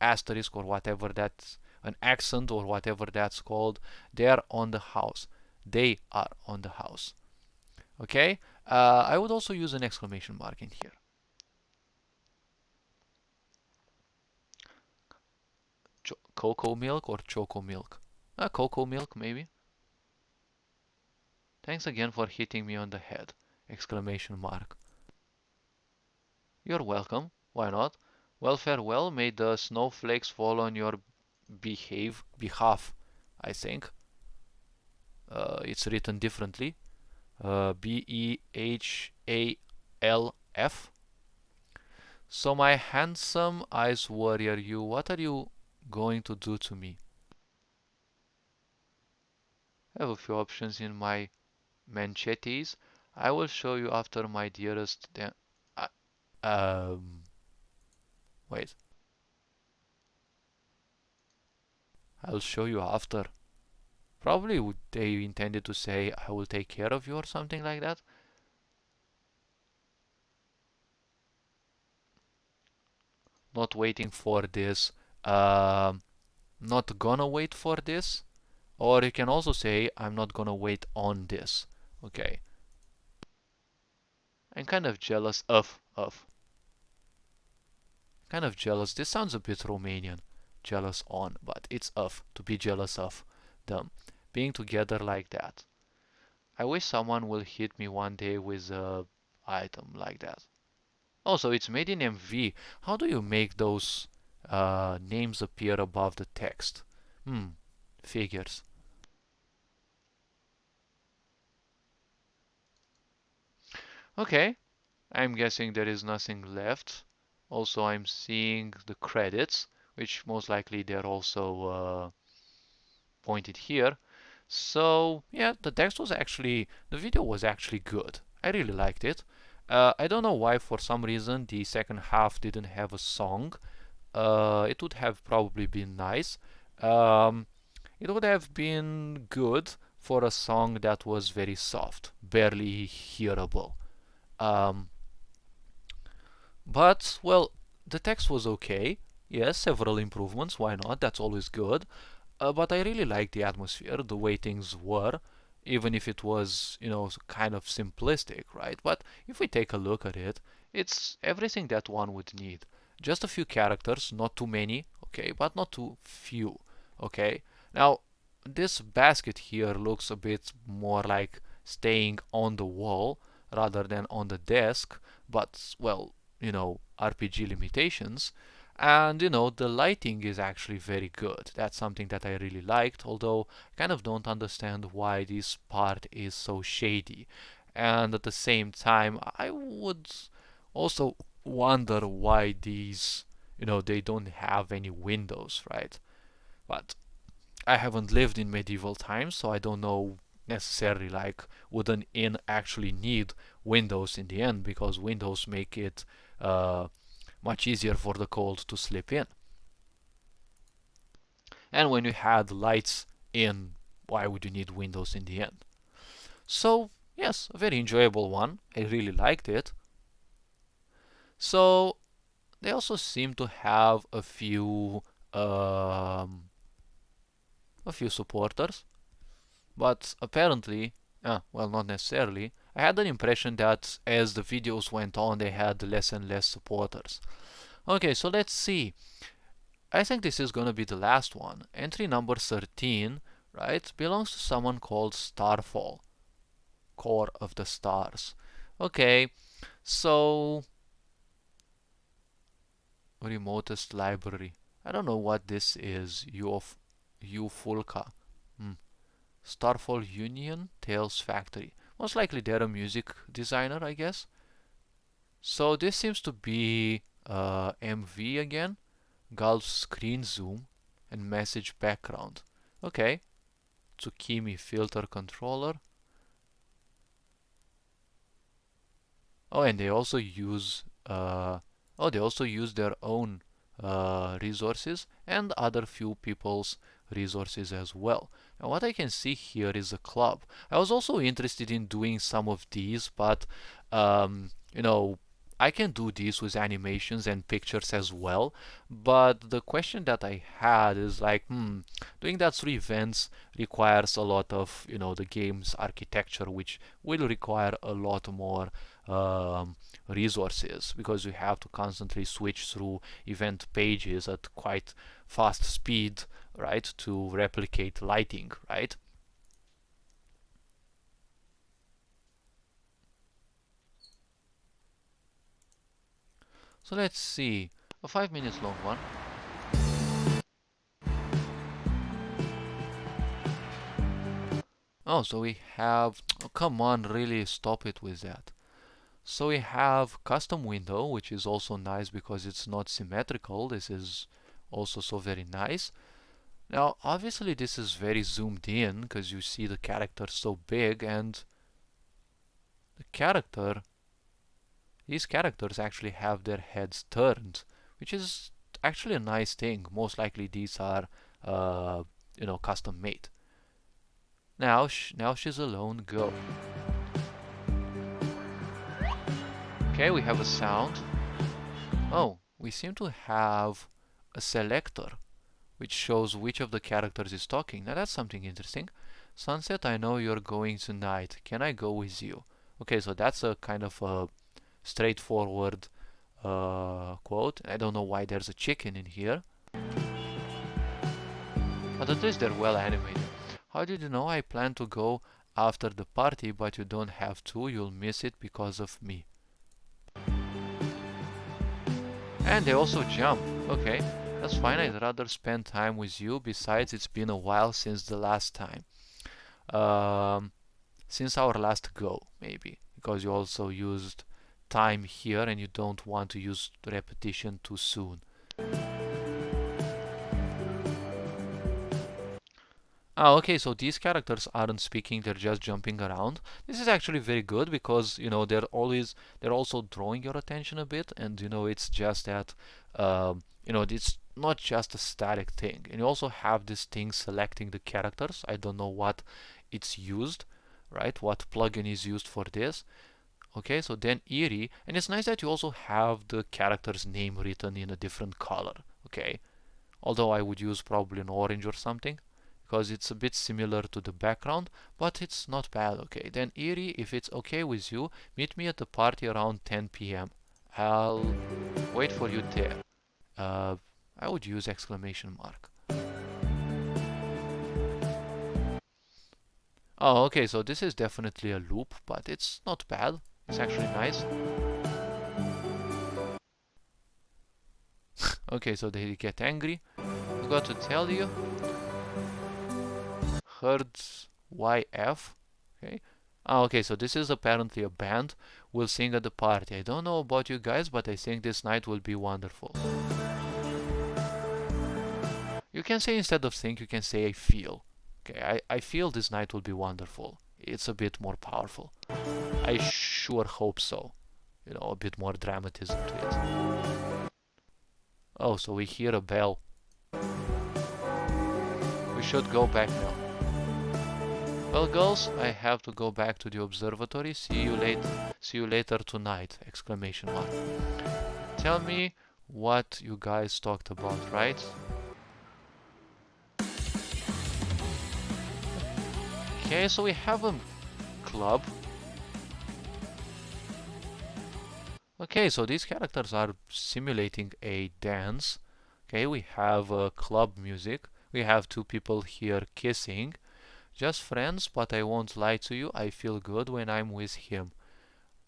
A: asterisk or whatever that's an accent or whatever that's called. They're on the house. They are on the house. Okay? I would also use an exclamation mark in here. Cocoa milk or choco milk? Cocoa milk, maybe. Thanks again for hitting me on the head! Exclamation mark. You're welcome. Why not? Well, farewell. May the snowflakes fall on your behalf, I think. It's written differently. Behalf. So, my handsome ice warrior, what are you going to do to me? I have a few options in my manchetes. I will show you after, my dearest. Uh, um, wait. I'll show you after. Probably they intended to say, I will take care of you or something like that. Not waiting for this. Not gonna wait for this. Or you can also say, I'm not gonna wait on this. Okay. I'm kind of jealous of. Kind of jealous. This sounds a bit Romanian. Jealous on, but it's of. To be jealous of them. Being together like that. I wish someone will hit me one day with a item like that. Also, it's made in MV. How do you make those names appear above the text? Figures. Okay, I'm guessing there is nothing left. Also, I'm seeing the credits, which most likely they're also pointed here. So, yeah, the video was actually good. I really liked it. I don't know why, for some reason, the second half didn't have a song. It would have probably been nice. Um, it would have been good for a song that was very soft, barely hearable. Um, but, well, the text was okay. Yes, several improvements, why not? That's always good. But I really liked the atmosphere, the way things were, even if it was, kind of simplistic, right? But if we take a look at it, it's everything that one would need. Just a few characters, not too many, okay, but not too few, okay? Now, this basket here looks a bit more like staying on the wall, rather than on the desk, but well, RPG limitations. And the lighting is actually very good. That's something that I really liked, although I kind of don't understand why this part is so shady. And at the same time, I would also wonder why these, they don't have any windows, right? But I haven't lived in medieval times, so I don't know necessarily like would an inn actually need windows in the end, because windows make it much easier for the cold to slip in. And when you had lights in, why would you need windows in the end? So yes, a very enjoyable one. I really liked it. So they also seem to have a few supporters, but apparently, well, not necessarily. I had an impression that as the videos went on, they had less and less supporters. Okay, so let's see. I think this is gonna be the last one. Entry number 13, right, belongs to someone called Starfall, Core of the Stars. Okay, so remotest library. I don't know what this is. Ufulka. Starfall Union Tales Factory. Most likely they're a music designer, I guess. So this seems to be MV again. Gulf screen zoom and message background. Okay. Tsukimi filter controller. Oh, and they also use their own resources and other few people's resources as well. Now what I can see here is a club. I was also interested in doing some of these, but you know, I can do these with animations and pictures as well. But the question that I had is like, doing that through events requires a lot of, the game's architecture, which will require a lot more resources, because you have to constantly switch through event pages at quite fast speed, right, to replicate lighting, right? So let's see, a 5 minutes long one. Oh, so we have, oh, come on, really stop it with that. So we have custom window, which is also nice because it's not symmetrical. This is also so very nice. Now, obviously this is very zoomed in because you see the character so big, and these characters actually have their heads turned, which is actually a nice thing. Most likely these are, custom made. Now she's alone. Go. Okay, we have a sound. Oh, we seem to have a selector, which shows which of the characters is talking. Now that's something interesting. Sunset, I know you're going tonight. Can I go with you? Okay, so that's a kind of a straightforward quote. I don't know why there's a chicken in here, but at least they're well animated. How did you know I plan to go after the party, but you don't have to? You'll miss it because of me. And they also jump. Okay, that's fine. I'd rather spend time with you. Besides, it's been a while since the last time. Since our last go, maybe. Because you also used time here and you don't want to use repetition too soon. Okay, so these characters aren't speaking, they're just jumping around. This is actually very good because, they're also drawing your attention a bit, and, it's just that, it's not just a static thing. And you also have this thing selecting the characters. I don't know what it's used, right? What plugin is used for this. Okay, so then Eerie, and it's nice that you also have the character's name written in a different color, okay? Although I would use probably an orange or something, because it's a bit similar to the background, but it's not bad. Okay, then Eerie, if it's okay with you, meet me at the party around 10 p.m. I'll wait for you there. I would use exclamation mark. Oh, okay, so this is definitely a loop, but it's not bad. It's actually nice. Okay, so they get angry. Forgot to tell you. Herds YF. Okay. Ah, okay, so this is apparently a band. We'll sing at the party. I don't know about you guys, but I think this night will be wonderful. You can say instead of think, you can say I feel. Okay, I feel this night will be wonderful. It's a bit more powerful. I sure hope so. You know, a bit more dramatism to it. Oh, so we hear a bell. We should go back now. Well, girls, I have to go back to the observatory. See you later tonight! Exclamation mark. Tell me what you guys talked about, right? Okay, so we have a club. Okay, so these characters are simulating a dance. Okay, we have club music. We have two people here kissing. Just friends, but I won't lie to you, I feel good when I'm with him.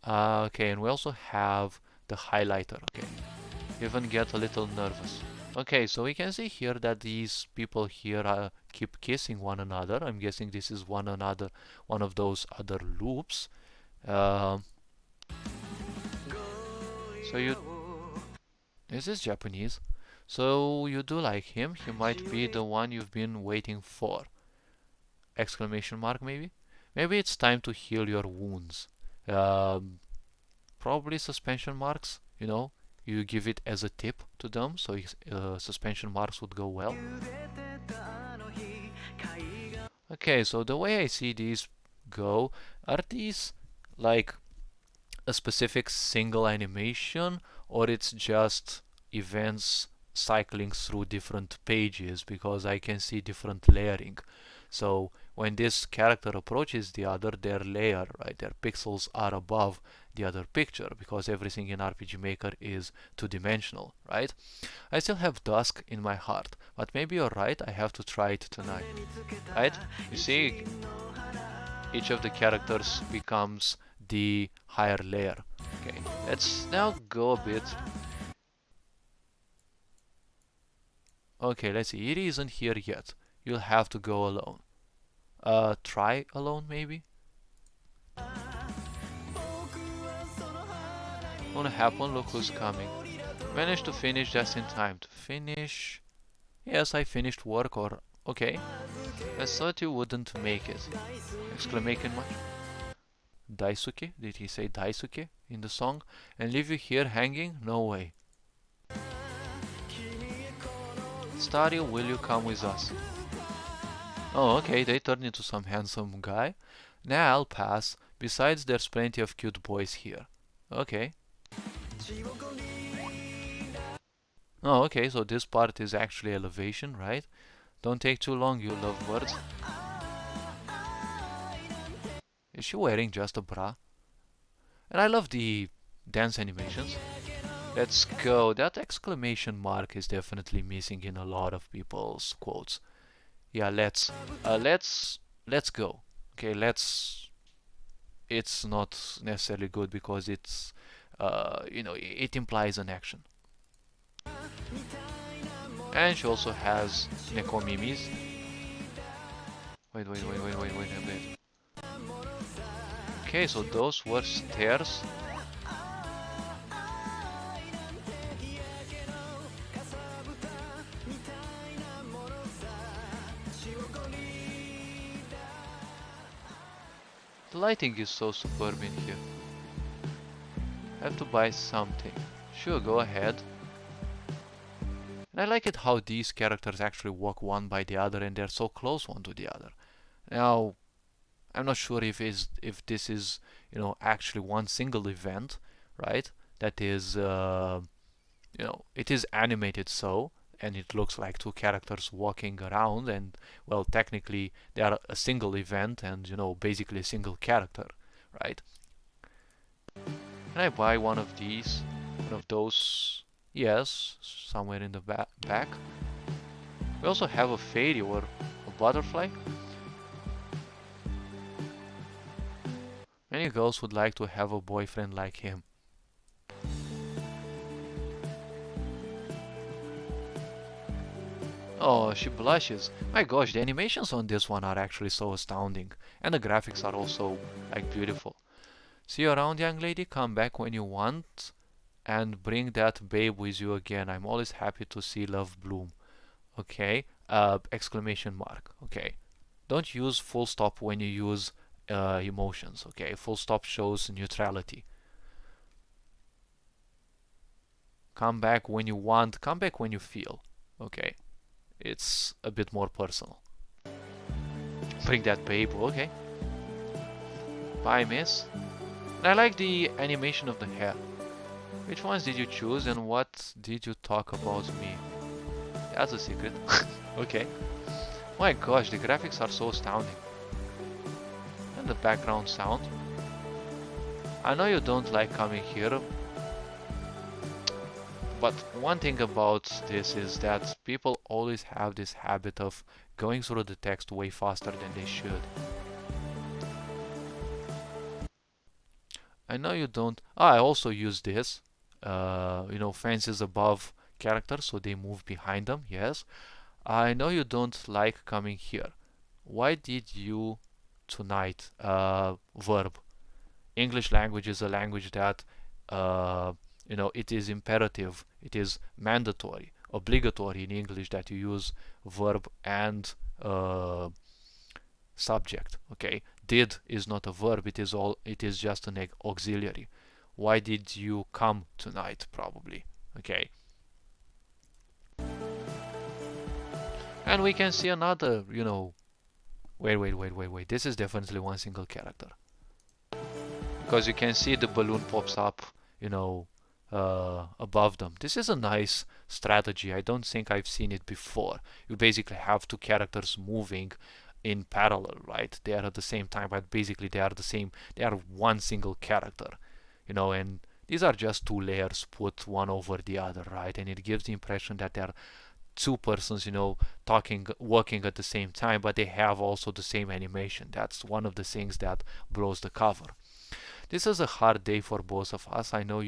A: Okay, and we also have the highlighter. Okay, even get a little nervous. Okay, so we can see here that these people here keep kissing one another. I'm guessing this is one of those other loops. So this is Japanese. So you do like him. He might be the one you've been waiting for. Exclamation mark maybe? Maybe it's time to heal your wounds. Probably suspension marks, you know, you give it as a tip to them, so suspension marks would go well. Okay, so the way I see these go, are these like a specific single animation, or it's just events cycling through different pages, because I can see different layering. So when this character approaches the other, their layer, right, their pixels are above the other picture, because everything in RPG Maker is two-dimensional, right? I still have dusk in my heart, but maybe you're right, I have to try it tonight, right? You see, each of the characters becomes the higher layer. Okay, let's now go a bit. Okay, let's see, it isn't here yet. You'll have to go alone. Try alone maybe? Won't happen, look who's coming. Managed to finish just in time. To finish? Yes, I finished work, or... Okay. I thought you wouldn't make it. Exclamation mark. Daisuke? Did he say Daisuke in the song? And leave you here hanging? No way. Starry, will you come with us? Oh, okay, they turned into some handsome guy. Nah, I'll pass. Besides, there's plenty of cute boys here. Okay. Oh, okay, so this part is actually elevation, right? Don't take too long, you lovebirds. Is she wearing just a bra? And I love the dance animations. Let's go. That exclamation mark is definitely missing in a lot of people's quotes. Yeah, let's go. Okay, let's. It's not necessarily good because it's, you know, it implies an action. And she also has Nekomimis. Wait a bit. Okay, so those were stairs. The lighting is so superb in here. I have to buy something. Sure, go ahead. And I like it how these characters actually walk one by the other and they're so close one to the other. Now, I'm not sure if this is, you know, actually one single event, right? That is, you know, it is animated so, and it looks like two characters walking around, and well, technically they are a single event and, you know, basically a single character, right? Can I buy one of these? One of those? Yes, somewhere in the back. We also have a fairy or a butterfly. many girls would like to have a boyfriend like him? Oh, she blushes. My gosh, the animations on this one are actually so astounding. And the graphics are also, like, beautiful. See you around, young lady. Come back when you want. And bring that babe with you again. I'm always happy to see love bloom. Okay. Exclamation mark. Okay. Don't use full stop when you use emotions. Okay. Full stop shows neutrality. Come back when you want. Come back when you feel. Okay. It's a bit more personal. Bring that babe. Okay. Bye, miss. And I like the animation of the hair. Which ones did you choose and what did you talk about me? That's a secret. Okay. My gosh, the graphics are so astounding. And the background sound. I know you don't like coming here, but one thing about this is that people always have this habit of going through the text way faster than they should. I know you don't. I also use this. Fences above characters so they move behind them. Yes. I know you don't like coming here. Why did you tonight? Verb. English language is a language that, it is imperative, it is mandatory, obligatory in English that you use verb and subject. Okay, did is not a verb; it is just an auxiliary. Why did you come tonight? Probably. Okay. And we can see another, wait. This is definitely one single character. Because you can see the balloon pops up, above them. This is a nice strategy. I don't think I've seen it before. You basically have two characters moving in parallel, right? They are at the same time, but basically they are one single character, and these are just two layers put one over the other, right? And it gives the impression that they're two persons, working at the same time, but they have also the same animation. That's one of the things that blows the cover. This is a hard day for both of us. I know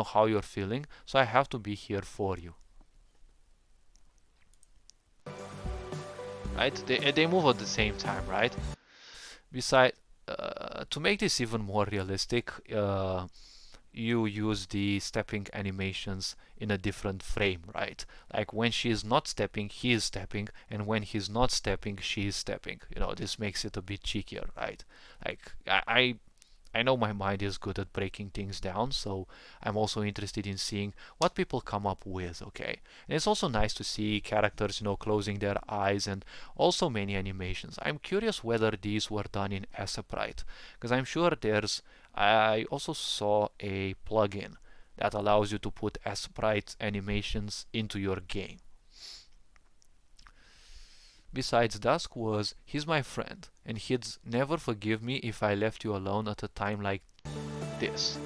A: how you're feeling, so I have to be here for you. Right? They move at the same time, right? Besides, to make this even more realistic, you use the stepping animations in a different frame, right? Like when she is not stepping, he is stepping, and when he's not stepping, she is stepping. This makes it a bit cheekier, right? Like I know my mind is good at breaking things down, so I'm also interested in seeing what people come up with, okay? And it's also nice to see characters, closing their eyes and also many animations. I'm curious whether these were done in Sprite, because I'm sure I also saw a plugin that allows you to put Sprite animations into your game. Besides, Dusk was, he's my friend, and he'd never forgive me if I left you alone at a time like this.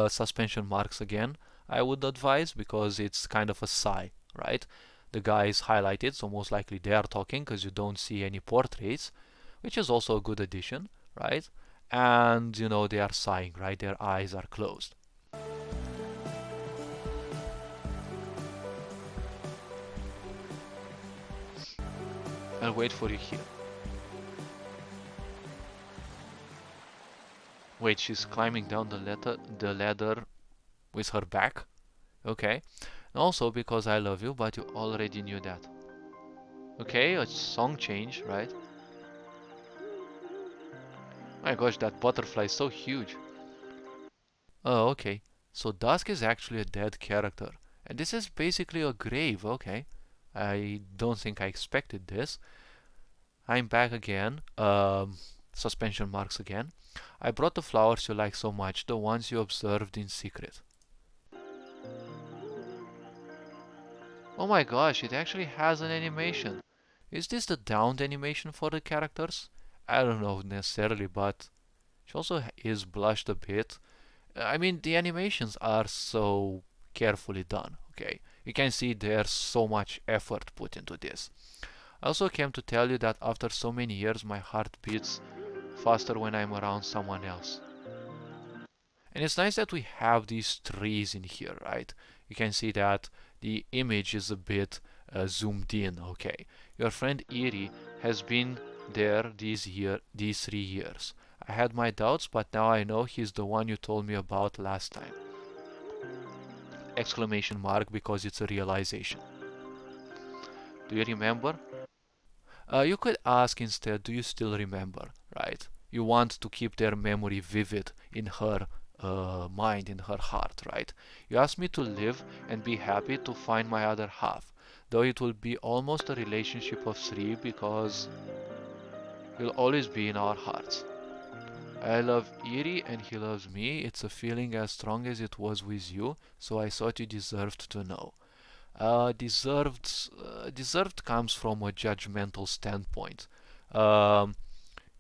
A: Suspension marks again, I would advise, because it's kind of a sigh, right? The guy is highlighted, so most likely they are talking, because you don't see any portraits, which is also a good addition, right? And, they are sighing, right? Their eyes are closed. I'll wait for you here. Wait, she's climbing down the ladder with her back? Okay. And also because I love you, but you already knew that. Okay, a song change, right? My gosh, that butterfly is so huge. Oh, okay. So Dusk is actually a dead character. And this is basically a grave, okay. I don't think I expected this. I'm back again. Suspension marks again. I brought the flowers you like so much, the ones you observed in secret. Oh my gosh, it actually has an animation. Is this the downed animation for the characters? I don't know necessarily, but she also is blushed a bit. I mean, the animations are so carefully done, okay? You can see there's so much effort put into this. I also came to tell you that after so many years my heart beats faster when I'm around someone else. And it's nice that we have these trees in here, right? You can see that the image is a bit zoomed in. Okay, your friend Erie has been there these 3 years. I had my doubts, but now I know he's the one you told me about last time. Exclamation mark, because it's a realization. Do you remember? You could ask instead, do you still remember, right? You want to keep their memory vivid in her mind, in her heart, right? You asked me to live and be happy to find my other half, though it will be almost a relationship of 3 because you'll always be in our hearts. I love Erie and he loves me. It's a feeling as strong as it was with you, so I thought you deserved to know. Deserved comes from a judgmental standpoint. Um,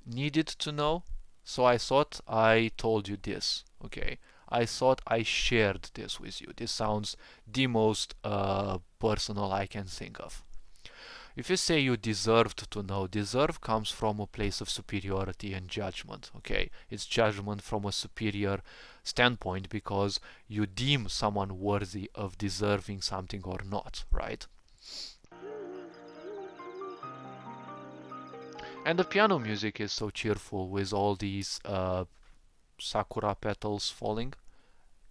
A: Needed to know, so I thought I told you this. Okay, I thought I shared this with you. This sounds the most personal I can think of. If you say you deserved to know, deserve comes from a place of superiority and judgment. Okay, it's judgment from a superior standpoint because you deem someone worthy of deserving something or not, right? And the piano music is so cheerful with all these sakura petals falling,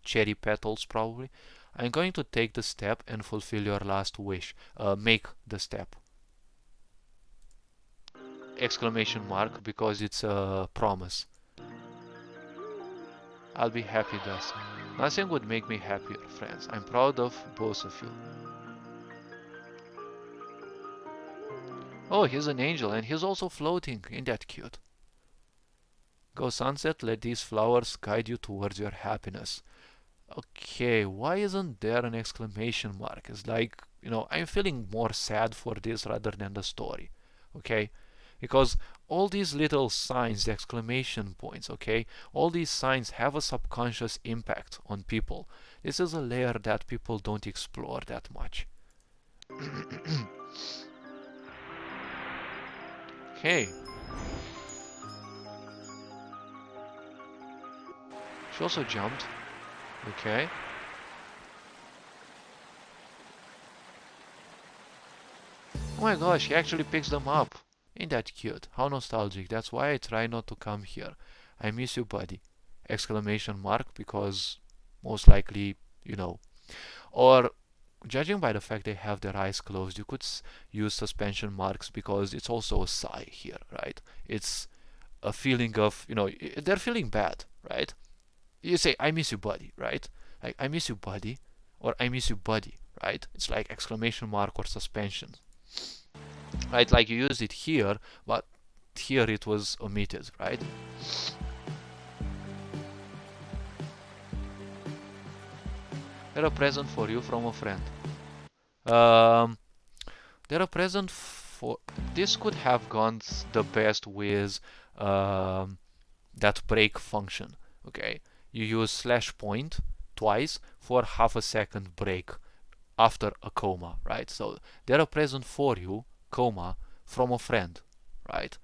A: cherry petals probably. I'm going to take the step and fulfill your last wish. Make the step. Exclamation mark, because it's a promise. I'll be happy, thus. Nothing would make me happier, friends. I'm proud of both of you. Oh, he's an angel and he's also floating. Ain't that cute? Go sunset, let these flowers guide you towards your happiness. Okay, why isn't there an exclamation mark? It's like, I'm feeling more sad for this rather than the story. Okay? Because all these little signs, the exclamation points, okay, all these signs have a subconscious impact on people. This is a layer that people don't explore that much. Okay. She also jumped. Okay. Oh my gosh, he actually picks them up. Ain't that cute? How nostalgic. That's why I try not to come here. I miss you, buddy. Exclamation mark, because most likely, Or, judging by the fact they have their eyes closed, you could use suspension marks because it's also a sigh here, right? It's a feeling of, they're feeling bad, right? You say, I miss you, buddy, right? Like, I miss you, buddy, or I miss you, buddy, right? It's like exclamation mark or suspension, right? Like you used it here, but here it was omitted, right? They're a present for you from a friend. They're a present for... This could have gone the best with that break function, okay? You use slash point twice for half a second break after a comma, right? So they're a present for you, comma, from a friend, right?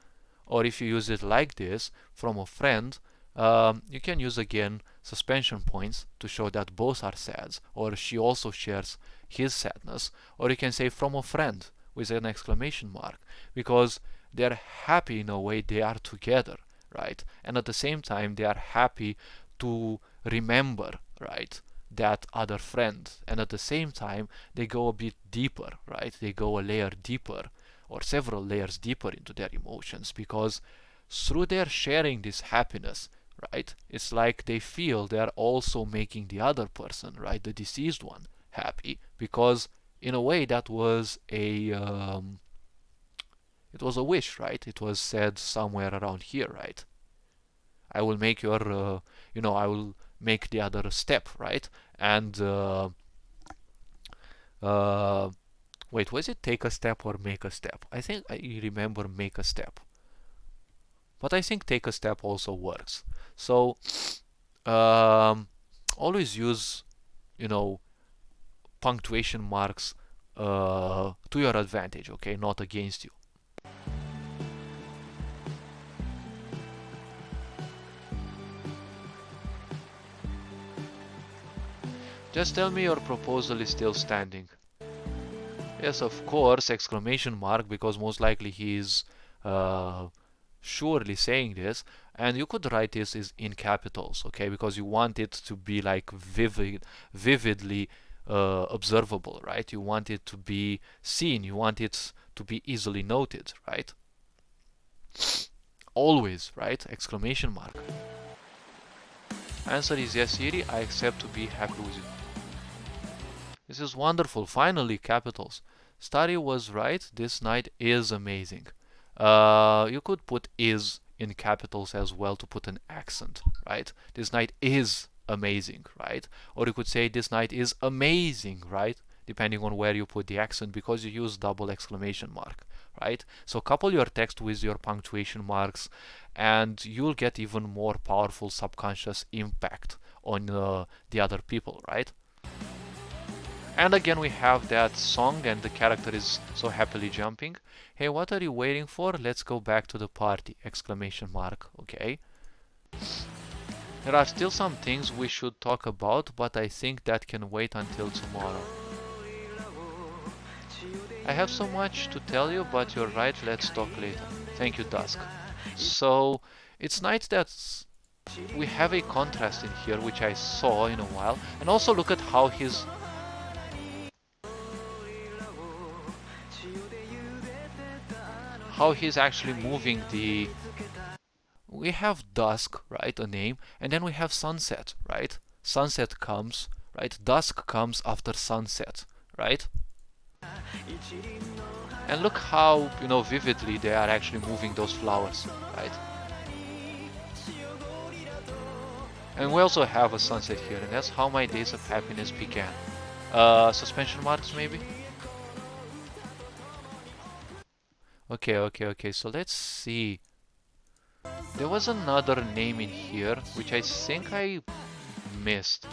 A: Or if you use it like this, from a friend, you can use again suspension points to show that both are sad, or she also shares his sadness, or you can say from a friend with an exclamation mark, because they're happy in a way they are together, right? And at the same time, they are happy to remember, right, that other friend. And at the same time, they go a bit deeper, right? They go a layer deeper or several layers deeper into their emotions, because through their sharing this happiness, right, it's like they feel they're also making the other person, right, the deceased one, happy, because in a way that was it was a wish, right? It was said somewhere around here, right? I will make your, I will make the other step, right? And wait, was it take a step or make a step? I think I remember make a step, but I think take a step also works. So always use, punctuation marks to your advantage, okay, not against you. Just tell me your proposal is still standing. Yes, of course, exclamation mark, because most likely he's surely saying this. And you could write this is in capitals, okay, because you want it to be like vividly observable, right? You want it to be seen, you want it to be easily noted, right? Always, right? Exclamation mark. Answer is yes, Siri, I accept to be happy with you. This is wonderful. Finally, capitals. Starry was right. This night is amazing. You could put is in capitals as well to put an accent, right? This night is amazing, right? Or you could say this night is amazing, right? Depending on where you put the accent, because you use double exclamation mark, right? So couple your text with your punctuation marks and you'll get even more powerful subconscious impact on the other people, right? And again we have that song and the character is so happily jumping. Hey, what are you waiting for? Let's go back to the party! Exclamation mark. Okay. There are still some things we should talk about, but I think that can wait until tomorrow. I have so much to tell you, but you're right, let's talk later. Thank you, Dusk. So, it's nice that we have a contrast in here, which I saw in a while. And also look at how he's actually moving the... We have dusk, right, a name, and then we have sunset, right? Sunset comes, right? Dusk comes after sunset, right? And look how, vividly they are actually moving those flowers, right? And we also have a sunset here, and that's how my days of happiness began. Suspension marks, maybe? Okay, so let's see. There was another name in here, which I think I missed.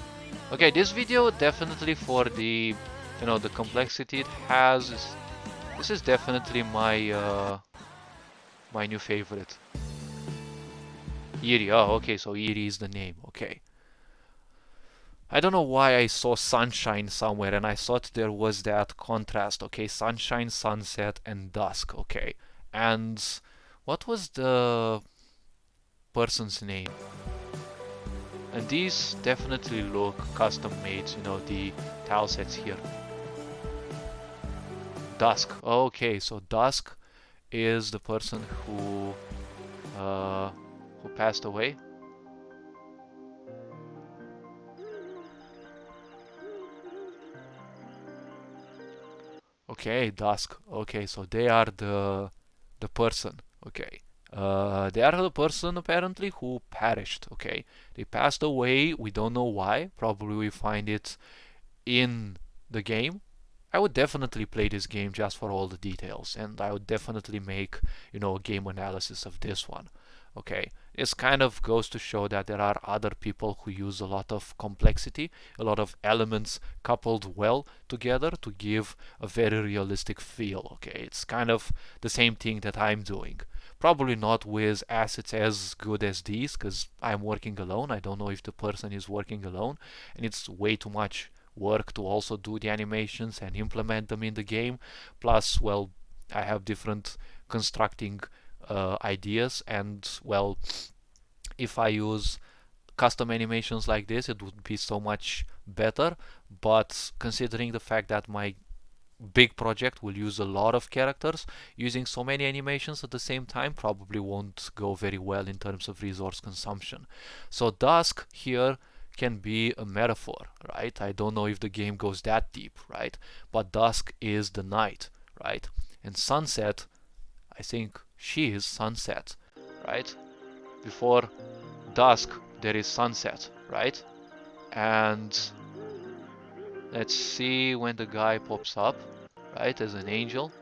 A: Okay, this video definitely for the, the complexity it has. This is definitely my my new favorite. Eerie. Oh, okay, so Eerie is the name. Okay. I don't know why I saw sunshine somewhere and I thought there was that contrast. Okay, sunshine, sunset, and dusk. Okay. And what was the person's name? And these definitely look custom made, the tile sets here. Dusk. Okay, so Dusk is the person who passed away. Okay, Dusk. Okay, so they are the person. Okay. They are the person apparently who perished. Okay, they passed away. We don't know why. Probably we find it in the game. I would definitely play this game just for all the details, and I would definitely make, a game analysis of this one. Okay, this kind of goes to show that there are other people who use a lot of complexity, a lot of elements coupled well together to give a very realistic feel. Okay, it's kind of the same thing that I'm doing. Probably not with assets as good as these, because I'm working alone. I don't know if the person is working alone, and it's way too much work to also do the animations and implement them in the game. Plus, well, I have different constructing ideas, and well, if I use custom animations like this, it would be so much better. But considering the fact that my big project will use a lot of characters, using so many animations at the same time probably won't go very well in terms of resource consumption. So Dusk here can be a metaphor, right? I don't know if the game goes that deep, right? But Dusk is the night, right? And Sunset, I think she is Sunset, right? Before Dusk there is Sunset, right? And let's see when the guy pops up, right, as an angel.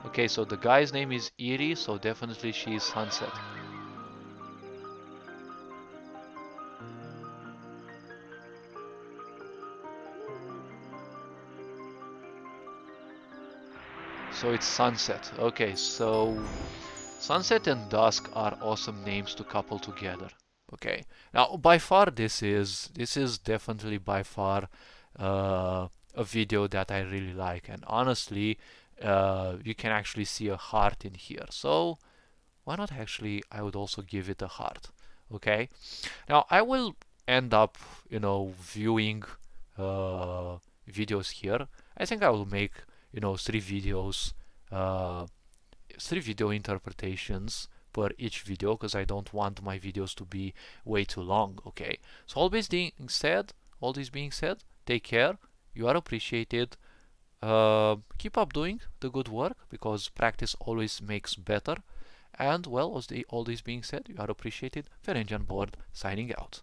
A: Okay, so the guy's name is Eerie, so definitely she is Sunset. So it's Sunset. Okay, so Sunset and Dusk are awesome names to couple together. Okay. Now, by far, this is definitely by far a video that I really like, and honestly, you can actually see a heart in here. So why not actually? I would also give it a heart. Okay. Now I will end up, viewing uh, videos here. I think I will make, three videos, uh, three video interpretations per each video because I don't want my videos to be way too long. Okay. So all this being said, take care. You are appreciated. Keep up doing the good work because practice always makes better. And well, all this being said, you are appreciated. Ferenc on board, signing out.